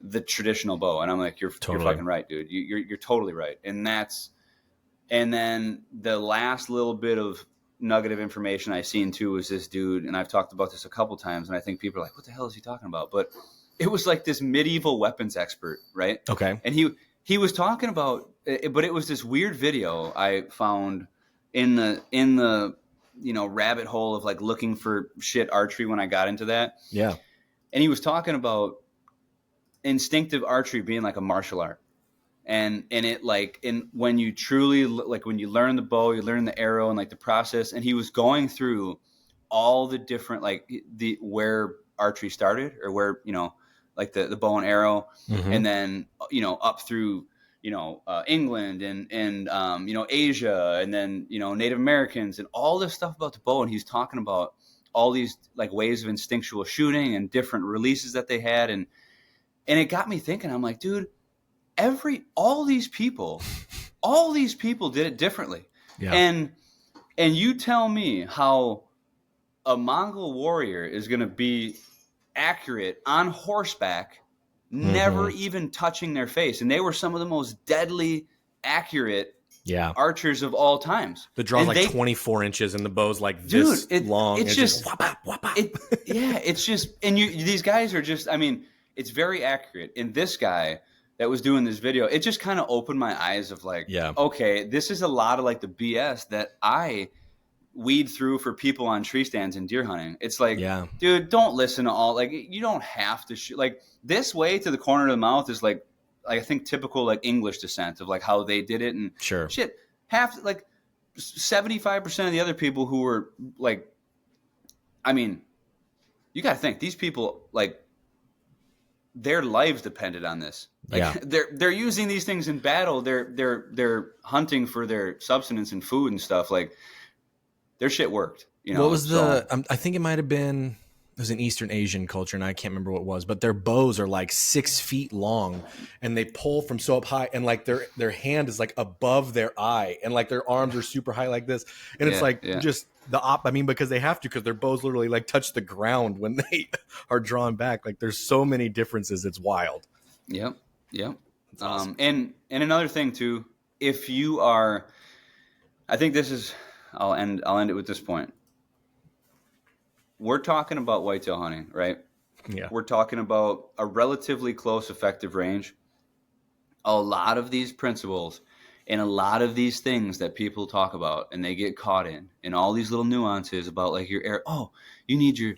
the traditional bow. And I'm like, you're fucking right, dude. You're totally right. And then the last little bit of nugget of information I seen too was this dude, and I've talked about this a couple times, and I think people are like, what the hell is he talking about? But it was like this medieval weapons expert, right? Okay. And he was talking about, but it was this weird video I found in the rabbit hole of like looking for shit archery when I got into that. Yeah. And he was talking about instinctive archery being like a martial art. And it like, when you truly, like when you learn the bow, you learn the arrow and like the process. And he was going through all the different, like where archery started, or where, like the bow and arrow, and then, up through, England and Asia, and then, Native Americans and all this stuff about the bow. And he's talking about all these like ways of instinctual shooting and different releases that they had. And it got me thinking, I'm like, dude, all these people did it differently. Yeah. And you tell me how a Mongol warrior is going to be accurate on horseback, never even touching their face. And they were some of the most deadly accurate archers of all times. The draw's like 24 inches and the bow's like this long. It's just it's just, and these guys are just, I mean, it's very accurate. And this guy that was doing this video, it just kind of opened my eyes of like, okay, this is a lot of like the BS that I weed through for people on tree stands and deer hunting. It's like, dude, don't listen to all, like, you don't have to shoot. Like, this way to the corner of the mouth is like I think typical like English descent of like how they did it. And shit, half, like 75% of the other people who were like, I mean, you got to think, these people, like, their lives depended on this. Like, they're using these things in battle. They're hunting for their subsistence and food and stuff. Like, their shit worked. What was I think it might have been, it was an Eastern Asian culture, and I can't remember what it was, but their bows are like 6 feet long, and they pull from so up high, and like their hand is like above their eye, and like their arms are super high like this, and it's like just I mean, because they have to, because their bows literally like touch the ground when they are drawn back. Like, there's so many differences. It's wild. Yep. Awesome. And another thing too, if you are, I think this is, I'll end it with this point. We're talking about whitetail hunting, right? Yeah. We're talking about a relatively close effective range. A lot of these principles and a lot of these things that people talk about and they get caught in, and all these little nuances about like your air. Oh, you need your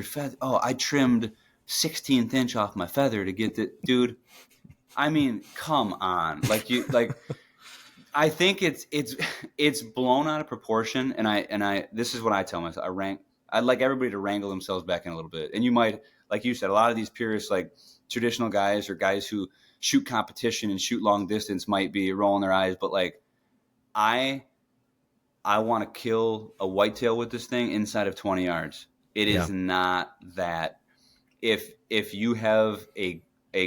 feather. Oh, I trimmed 16th inch off my feather to get the dude. I mean, come on. I think it's blown out of proportion. And I this is what I tell myself. I'd like everybody to wrangle themselves back in a little bit. And you might, like you said, a lot of these purists, like traditional guys or guys who shoot competition and shoot long distance, might be rolling their eyes. But like, I want to kill a whitetail with this thing inside of 20 yards. It is not that. If you have a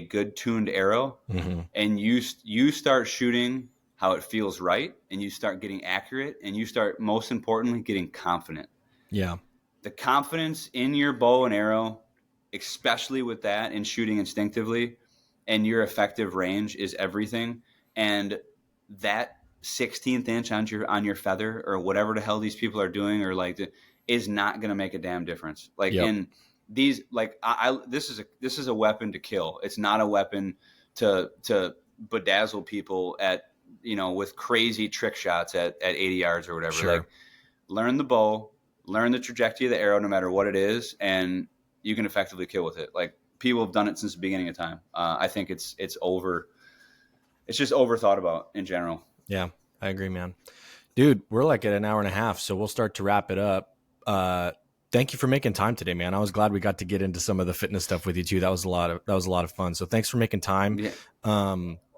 good tuned arrow and you start shooting how it feels right, and you start getting accurate, and you start, most importantly, getting confident. Yeah. The confidence in your bow and arrow, especially with that and shooting instinctively, and your effective range is everything. And that 16th inch on your feather, or whatever the hell these people are doing, or like, is not going to make a damn difference. Like, in these, like, this is a weapon to kill. It's not a weapon to bedazzle people at, with crazy trick shots at 80 yards or whatever. Sure. Like, learn the bow, learn the trajectory of the arrow, no matter what it is, and you can effectively kill with it. Like, people have done it since the beginning of time. I think it's just overthought about in general. Yeah, I agree, man. Dude, we're like at an hour and a half, so we'll start to wrap it up. Thank you for making time today, man. I was glad we got to get into some of the fitness stuff with you too. That was a lot of fun. So thanks for making time. Yeah.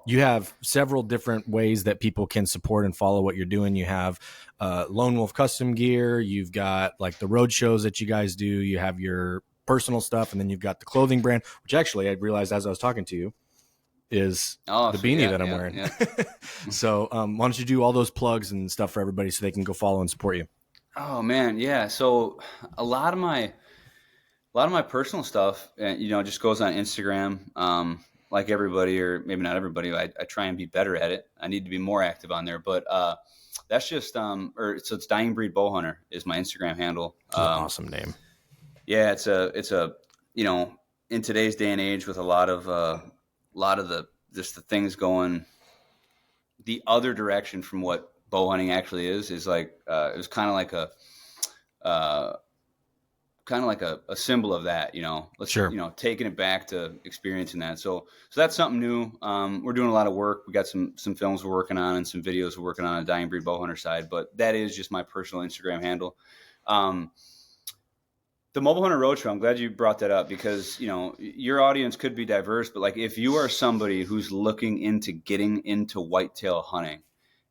You have several different ways that people can support and follow what you're doing. You have Lone Wolf Custom Gear. You've got like the road shows that you guys do. You have your personal stuff, and then you've got the clothing brand, which actually I realized as I was talking to you, is Oh, the so beanie yeah, that I'm yeah, wearing. yeah. So why don't you do all those plugs and stuff for everybody so they can go follow and support you? Oh man, yeah. So a lot of my personal stuff, just goes on Instagram. Like everybody, or maybe not everybody, I try and be better at it. I need to be more active on there, but that's just so it's Dying Breed Bowhunter is my Instagram handle. It's an awesome name. Yeah, it's a in today's day and age with a lot of the just the things going the other direction from what bow hunting actually is like it was kind of like uh, a symbol of that, Sure. taking it back to experiencing that. So that's something new. We're doing a lot of work. We got some films we're working on and some videos we're working on the Dying Breed Bowhunter side, but that is just my personal Instagram handle. The Mobile Hunter Roadshow, I'm glad you brought that up because, your audience could be diverse, but like if you are somebody who's looking into getting into whitetail hunting,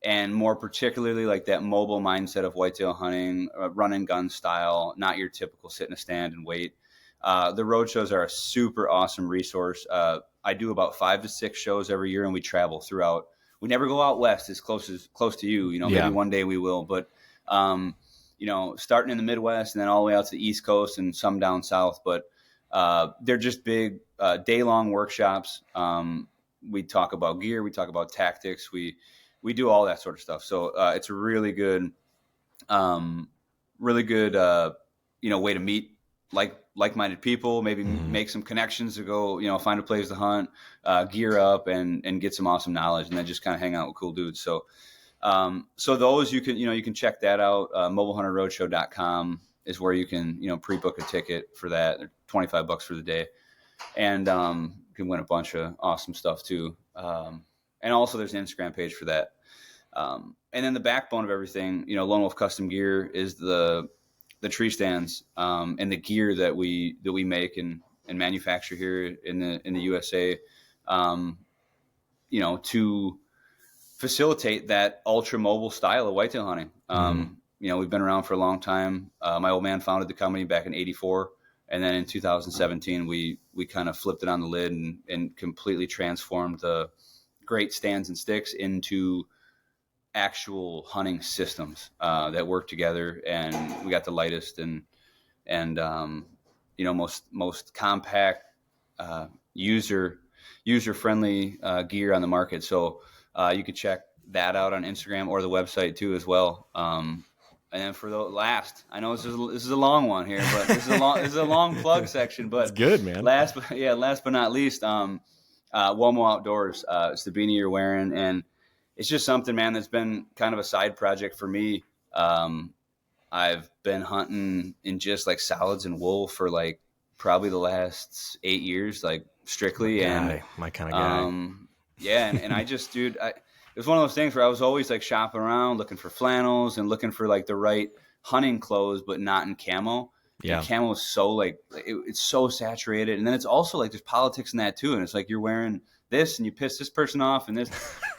and more particularly like that mobile mindset of whitetail hunting, run and gun style, not your typical sit in a stand and wait, the roadshows are a super awesome resource. I do about 5 to 6 shows every year, and we travel throughout. We never go out west as close to you. Maybe one day we will, but starting in the Midwest and then all the way out to the East Coast and some down south. But they're just big day-long workshops. We talk about gear. We talk about tactics. We do all that sort of stuff. So it's a really good way to meet like-minded people, maybe make some connections to go, find a place to hunt, gear up and get some awesome knowledge, and then just kind of hang out with cool dudes. So those you can check that out. MobileHunterRoadshow.com is where you can, pre-book a ticket for that. They're $25 for the day. And you can win a bunch of awesome stuff too. And also there's an Instagram page for that. And then the backbone of everything, Lone Wolf Custom Gear is the tree stands and the gear that we make and manufacture here in the USA, to facilitate that ultra mobile style of whitetail hunting. We've been around for a long time. My old man founded the company back in '84. And then in 2017, we kind of flipped it on the lid and completely transformed the great stands and sticks into actual hunting systems that work together. And we got the lightest and most compact, user friendly gear on the market. So you could check that out on Instagram or the website too as well. And then for the last, I know this is a long one here, but this is a long plug section. But it's good, man. Last but not least, UOMO Outdoors. It's the beanie you're wearing, and it's just something, man, that's been kind of a side project for me. I've been hunting in just like solids and wool for like probably the last 8 years, like strictly. My kind of guy. Yeah, and I just, dude, it was one of those things where I was always like shopping around looking for flannels and looking for like the right hunting clothes, but not in camo. Yeah. And camo is so like, it's so saturated. And then it's also like there's politics in that too. And it's like you're wearing this and you piss this person off and this.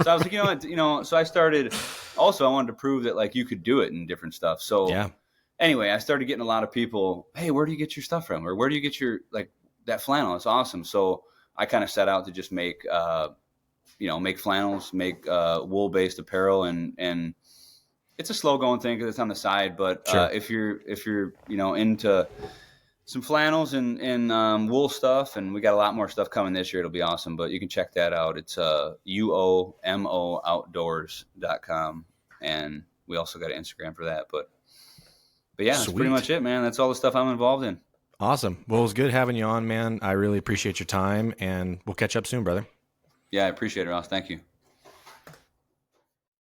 So I was like, so I started, also I wanted to prove that like you could do it in different stuff. So yeah. Anyway, I started getting a lot of people, hey, where do you get your stuff from? Or where do you get your, like that flannel? It's awesome. So I kind of set out to just make flannels, make wool-based apparel, and it's a slow-going thing because it's on the side. But sure. If you're into some flannels and wool stuff, and we got a lot more stuff coming this year, it'll be awesome. But you can check that out. It's UOMO Outdoors.com, and we also got an Instagram for that. But yeah, that's pretty much it, man. That's all the stuff I'm involved in. Awesome. Well, it was good having you on, man. I really appreciate your time, and we'll catch up soon, brother. Yeah, I appreciate it, Ross. Thank you.